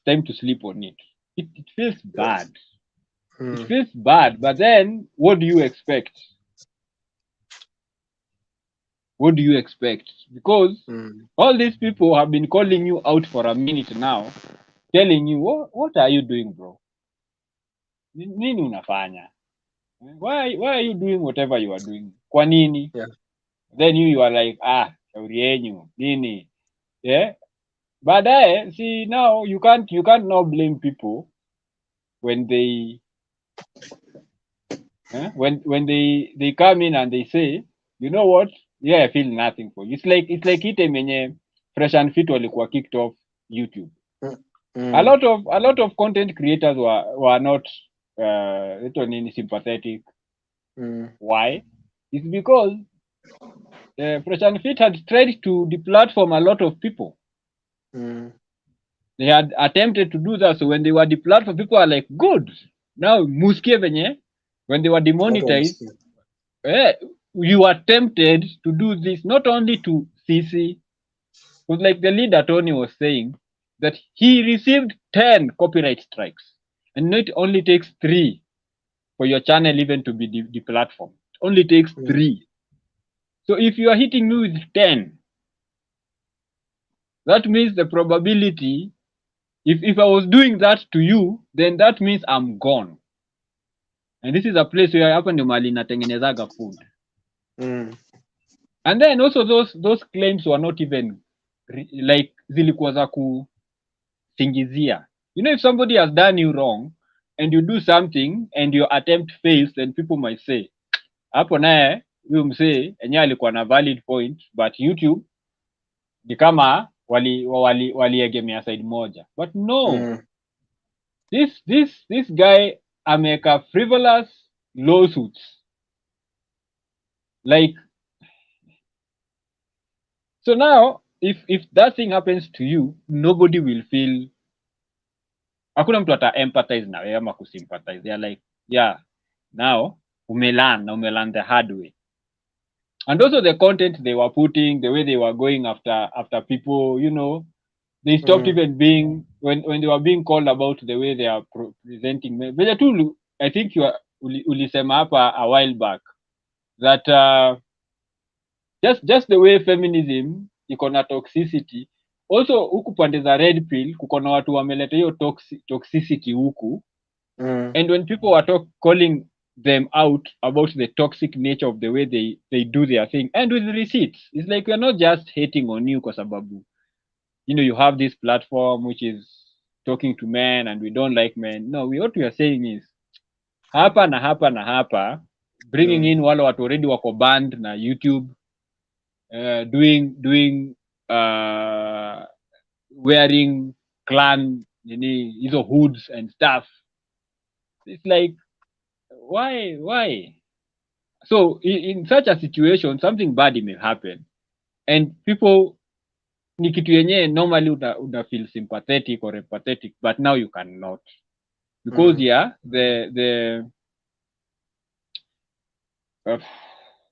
time to sleep on it. It feels bad. It feels bad, but then what do you expect? What do you expect? Because all these people have been calling you out for a minute now, telling you, what are you doing, bro? Nini unafanya? Why are you doing whatever you are doing? Kwa nini? Yeah. Then you are like, shauri yenyu nini? Yeah. Baadaye, see, now you can't now blame people when they when they come in and they say, you know what? Yeah, I feel nothing for you. It's like ite menye Fresh and Fit walikuwa kicked off YouTube. A lot of content creators were not sympathetic. Why? It's because Fresh and Fit had tried to deplatform a lot of people. They had attempted to do that. So when they were deplatformed, people are like, good. Now, muskie venye, when they were demonetized, you were tempted to do this not only to CC, but like the leader Tony was saying, that he received 10 copyright strikes. And it only takes 3 for your channel even to be deplatformed. It only takes 3. So if you are hitting me with 10, that means the probability, if I was doing that to you, then that means I'm gone. And this is a place where hapa ndio mahali natengenezaga food. And then also those claims were not even like zilikuwa za kusingizia. If somebody has done you wrong and you do something and your attempt fails, then people might say, hapo naye huyu msee enyewe alikuwa na valid point, but YouTube ni kama waliegemea side moja. But no, this guy ameka frivolous lawsuits, like, so now if that thing happens to you, nobody will feel, hakuna mtu ata empathize na wewe ama kusympathize. They are like, yeah, now umelan the hard way. And also the content they were putting, the way they were going after people, they stopped even being, when they were being called about the way they are presenting. Vile tu, I think ulisema hapa a while back that just the way feminism iko na toxicity, also huku pande za red pill kuko na watu wameleta hiyo toxicity huku. And when people were calling them out about the toxic nature of the way they do their thing, and with receipts, it's like we're not just hating on you kwa sababu you have this platform which is talking to men and we don't like men. No, what we are saying is hapa na hapa na hapa, bringing in wale watu already wako banned na YouTube, doing wearing clan, hizo hoods and stuff. It's like, why? So in such a situation, something bad may happen, and people, ni kitu yenyewe normally una feel sympathetic or empathetic, but now you cannot, because the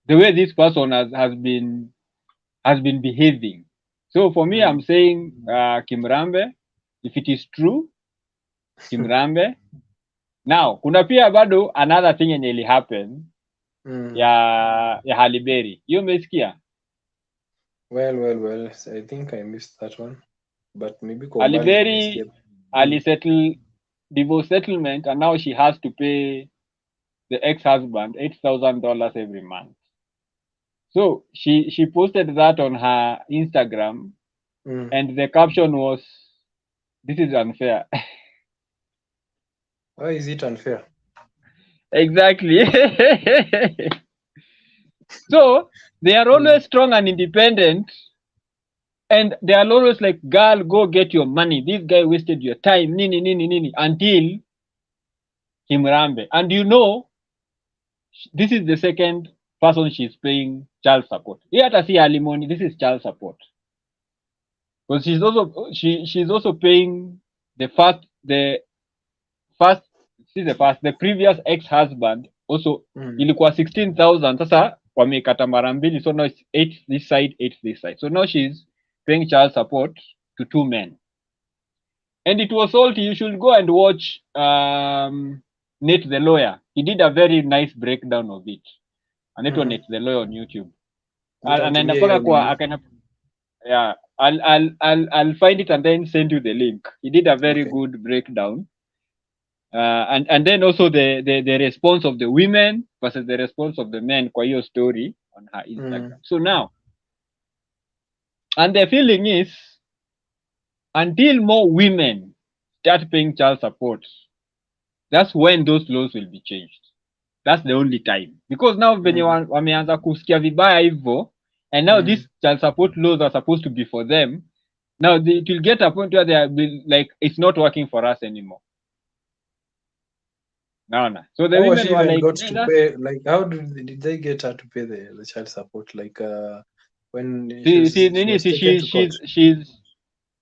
way this person has been behaving. So for me, I'm saying Kimrambe, if it is true, Kimrambe. Now kuna pia bado another thing yenye ili happen ya Halle Berry. Hiyo umesikia? Well, I think I missed that one, but maybe Halle Berry alisettle divorce settlement, and now she has to pay the ex-husband $8,000 every month. So she posted that on her Instagram, and the caption was, "This is unfair." Why is it unfair? Exactly. So they are always strong and independent, and they are always like, "Girl, go get your money. This guy wasted your time, nini," until Kimrambe. And this is the second person she's paying child support. Here at see alimony, this is child support. Because she's also paying the previous ex-husband also ilikuwa 16,000. Sasa wamekata mara mbili, so now it's 8 this side, 8 this side. So now she's paying child support to 2 men. And it was salty. You should go and watch Nate the Lawyer. He did a very nice breakdown of it. Anaitwa Nate the Lawyer on YouTube. Anaenda mpaka kwa yeah, I'll find it and then send you the link. He did a very good breakdown. And then also the response of the women versus the response of the men kwa hiyo story on her Instagram. So now, and the feeling is, until more women start paying child support, that's when those laws will be changed. That's the only time. Because now venye wameanza kusikia vibaya hivyo, and now these child support laws are supposed to be for them. Now it will get a point where they are like, it's not working for us anymore. No. So the women were like, got to pay, like, how did they get her to pay the child support? Like when she's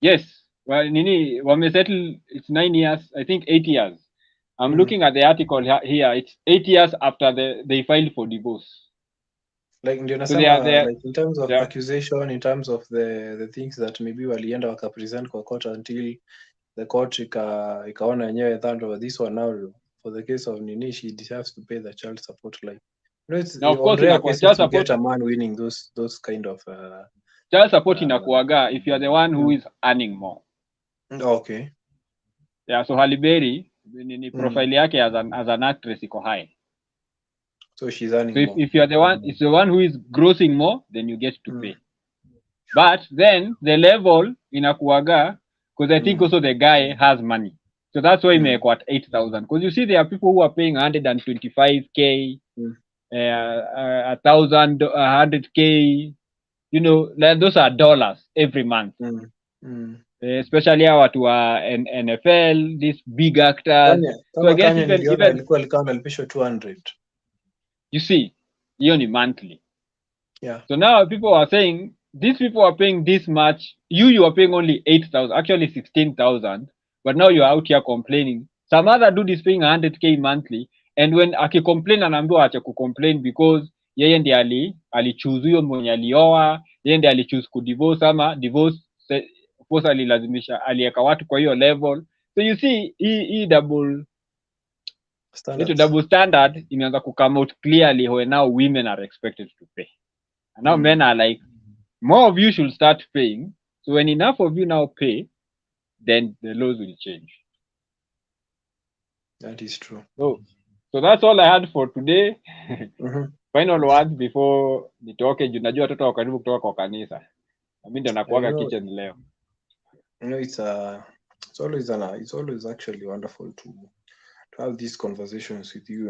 yes. Well, Nini wamesettle, it's 9 years, I think 8 years. I'm looking at the article here. It's 8 years after they filed for divorce. Like ndio nasema, like in terms of accusation, in terms of the things that maybe walienda wakapresent kwa court until the court ikaona yenyewe that this one now for the case of Nini, she deserves to pay the child support. Like, it's now, of course, rare cases you get a man winning those kind of child support inakuaga if you are the one who is earning more. Okay. Yeah, so Halle Berry, Nini profile yake as an actress iko high. So she's earning so more. If you are the one, it's the one who is grossing more, then you get to pay. But then the level inakuaga, because I think also the guy has money. So that's why he make what 8,000. Because you see there are people who are paying 125K, 1,000, 100K. You know, like those are dollars every month. Especially watu wa NFL, these big actors. So I guess even alikuwa analipishwa 200. You see, hiyo ni monthly. Yeah. So now people are saying these people are paying this much. You are paying only 8,000, actually 16,000. But now you are out here complaining. Some other dude is paying 100K monthly, and when akicomplain anaambiwa acha kucomplain because yeye ndiye alichoose huyo mwenye alioa, yeye ndiye alichoose kudivorce ama divorce force alilazimisha, aliweka watu kwa hiyo level. So you see hii double standard imeanza to come out clearly when now women are expected to pay. And now men are like, more of you should start paying. So when enough of you now pay, then the laws will change. That is true. So that's all I had for today. Final words before nitoke, juu watoto wa karibu kutoka kwa kanisa. Mimi ndo nakuaga kitchen leo. You know, it's always actually wonderful to have these conversations with you.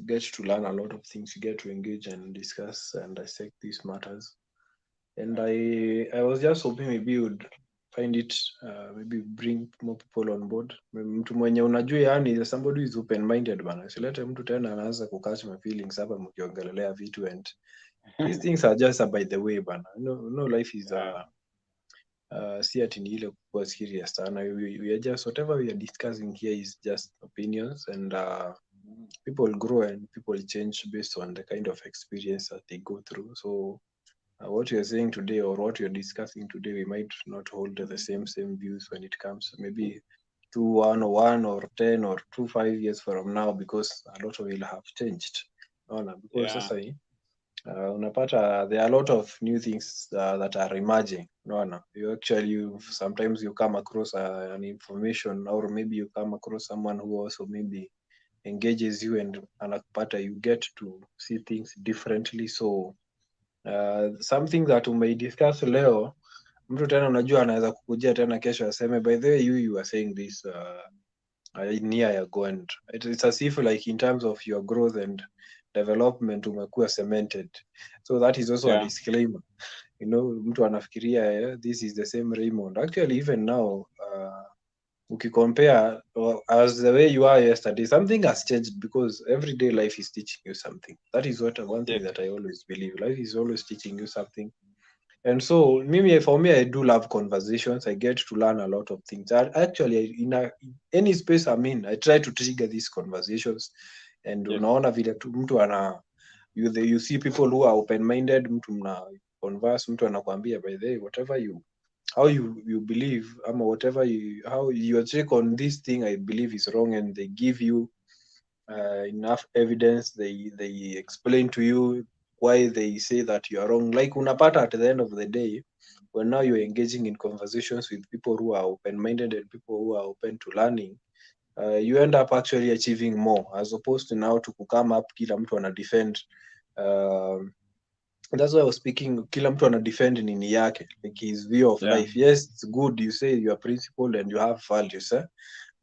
Get to learn a lot of things. You get to engage and discuss and dissect these matters. And I was just hoping maybe you would find it, maybe bring more people on board. Mtu mwenye unajua yani somebody who is open minded bana, silete mtu tena anaanza kukatch my feelings hapa mkiongelelea vitu, and these things are just by the way bana. No life is si ati ni ile kuwa serious sana. We are just, whatever we are discussing here is just opinions, and people grow and people change based on the kind of experience that they go through. So what you're saying today or what you're discussing today, we might not hold the same views when it comes maybe to 1 or 10 or 5 years from now, because a lot will have changed. Because sasa unapata there are a lot of new things that are emerging. Sometimes you come across an information, or maybe you come across someone who also maybe engages you, and anakupata you get to see things differently. So something that may discuss leo, mtu tena unajua anaweza kukujia tena kesho aseme by the way you are saying this near ago, and it's as if like in terms of your growth and development umekuwa cemented. So that is also a disclaimer. Mtu anafikiria this is the same Raymond. Actually even now ukicompare as the way you are yesterday, something has changed, because everyday life is teaching you something. That is one thing that I always believe. Life is always teaching you something. And so for me, I do love conversations. I get to learn a lot of things. Actually, in any space I'm in, I try to trigger these conversations. And unaona vile mtu you see people who are open-minded, mtu mna converse, mtu anakuambia by the way, whatever how you believe, whatever how your take on this thing I believe is wrong, and they give you enough evidence. They explain to you why they say that you are wrong. Like unapata at the end of the day, when now you're engaging in conversations with people who are open-minded and people who are open to learning, you end up actually achieving more, as opposed to now to come up kila mtu ana defend. That's why I was speaking, kila mtu ana defend nini yake, like his view of life. Yes, it's good, you say you are principled and you have values,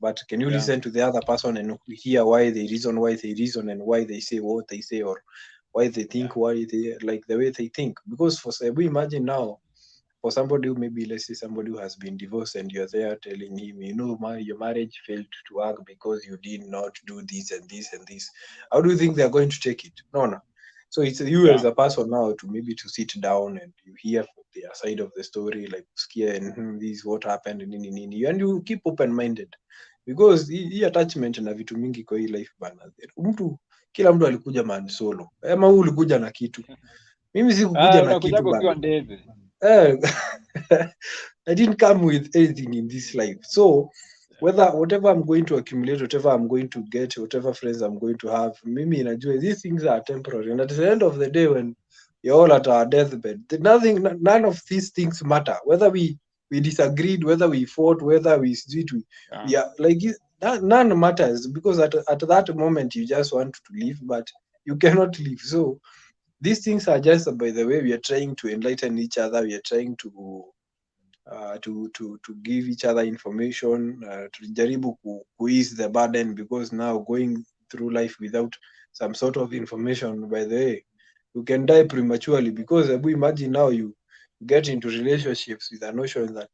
but can you listen to the other person and hear why they reason and why they say what they say, or why they think why they like the way they think? Because we imagine now, for somebody who maybe, let's say somebody who has been divorced, and you're there telling him, your marriage failed to work because you did not do this and this and this. How do you think they're going to take it? No. So it's you as a person now to maybe to sit down and you hear their side of the story, like scare and this is what happened and you keep open-minded, because hii attachment na vitu mingi kwa hii life bana. Kila mtu alikuja man solo, ama wewe ulikuja na kitu. Mimi sikukuja na kitu bana. I didn't come with anything in this life. So whatever I'm going to accumulate, whatever I'm going to get, whatever friends I'm going to have, mimi najua these things are temporary, and at the end of the day, when you're all at our deathbed, none of these things matter. Whether we disagreed, whether we fought, whether we like none matters, because at that moment you just want to live, but you cannot live. So these things are just by the way we are trying to enlighten each other. We are trying to give each other information, tujaribu ease the burden, because now going through life without some sort of information, by the way, you can die prematurely. Because imagine now you get into relationships with a notion that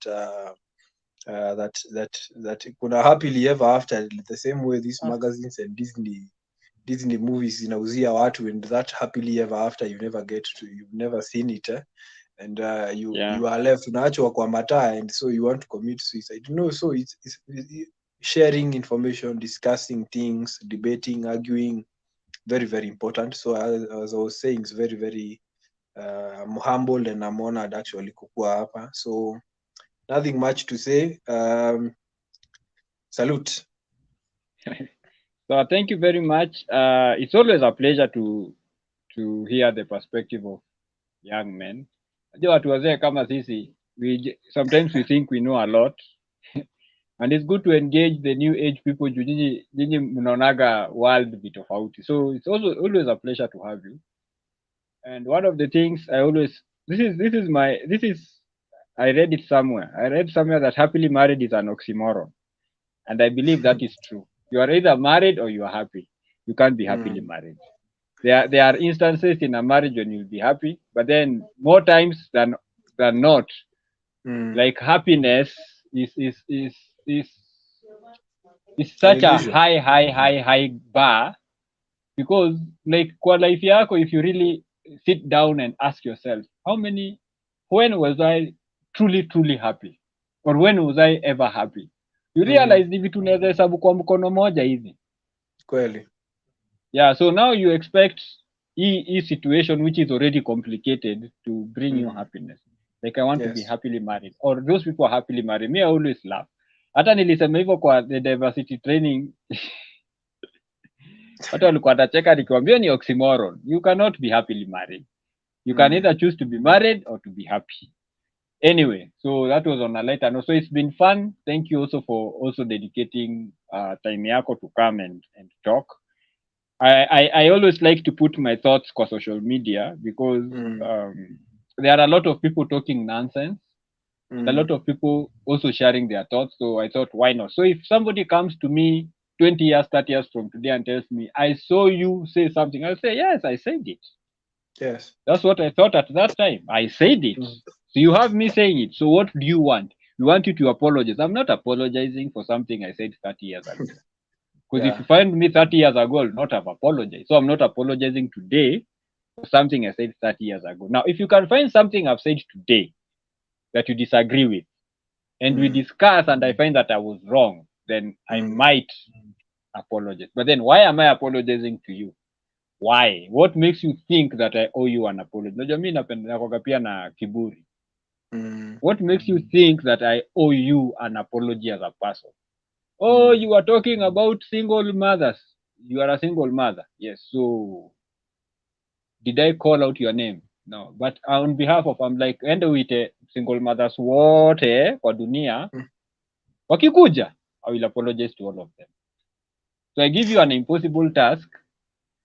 that kuna happily ever after, the same way these magazines and Disney movies inauzia watu, and that happily ever after you've never seen it, and you are left unaachwa kwa mataa, and so you want to commit suicide. So it's sharing information, discussing things, debating, arguing, very very important. So as I was saying, it's very very I'm humbled and I'm honored actually kukua hapa. So nothing much to say. Salute. So thank you very much. It's always a pleasure to hear the perspective of young men. Watu wazee kama sisi, sometimes we think we know a lot. And it's good to engage the new age people. Nyinyi mnaonaga world vitofauti. So it's also always a pleasure to have you. And one of the things I always I read it somewhere. I read somewhere that happily married is an oxymoron. And I believe that is true. You are either married or you are happy. You can't be happily married. There are instances in a marriage when you'll be happy, but then more times than not, Like happiness is An such a illusion. high bar, because like kwa life yako, if you really sit down and ask yourself, when was I truly happy, or when was I ever happy, you realize ni vitu unaweza hesabu kwa mkono moja hivi. Kweli. Yeah, so now you expect a situation which is already complicated to bring you happiness. Like I want to be happily married, or those people are happily married. Me, I always laugh. Hata nilisema hivyo kwa the diversity training. Hata walikuwa watacheka nikiwaambia ni oxymoron. You cannot be happily married. You can either choose to be married or to be happy. Anyway, so that was on a lighter note. So it's been fun. Thank you also for also dedicating time yako to come and talk. I always like to put my thoughts on social media, because there are a lot of people talking nonsense, and a lot of people also sharing their thoughts. So I thought, why not? So if somebody comes to me 20 years, 30 years from today and tells me, I saw you say something, I'll say, yes, I said it. Yes. That's what I thought at that time. I said it. So you have me saying it. So what do you want? We want you to apologize. I'm not apologizing for something I said 30 years ago. Because if you find me 30 years ago, I'll not have apologized. So I'm not apologizing today for something I said 30 years ago. Now, if you can find something I've said today that you disagree with, and we discuss and I find that I was wrong, then I might apologize. But then why am I apologizing to you? Why? What makes you think that I owe you an apology? Najua mimi nakuwaga pia na kiburi. What makes you think that I owe you an apology as a person? Oh, you are talking about single mothers. You are a single mother. Yes. So did I call out your name? No. But on behalf of, I'm like, ende uite single mothers wote kwa dunia. Wakikuja, I will apologize to all of them. So I give you an impossible task.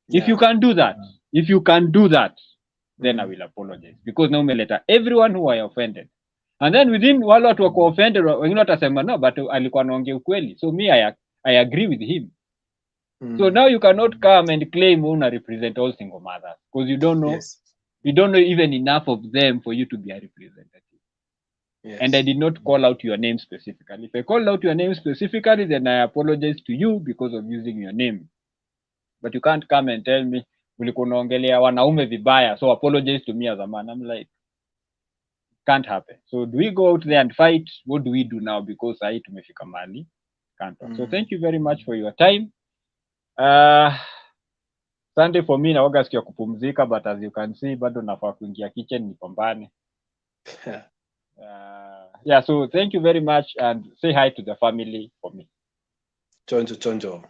If you can do that, then I will apologize. Because now umeleta everyone who I offended. And then within wale watu wako offended, wengine watasema no, but alikuwa anaongea ukweli. So me, I agree with him. So now you cannot come and claim una represent all single mothers, because you don't know. You don't know even enough of them for you to be a representative. And I did not call out your name specifically. If I called out your name specifically, then I apologize to you because of using your name. But you can't come and tell me ulikuwa unaongelea wanaume vibaya, so apologize to me as a man. I'm like, can't happen. So do we go out there and fight? What do we do now? Because sahi tumefika mahali can't. So thank you very much for your time. Sunday for me naoga siku ya kupumzika, but as you can see bado nafaa kuingia kitchen nipambane. Yeah, so thank you very much and say hi to the family for me. Chonjo.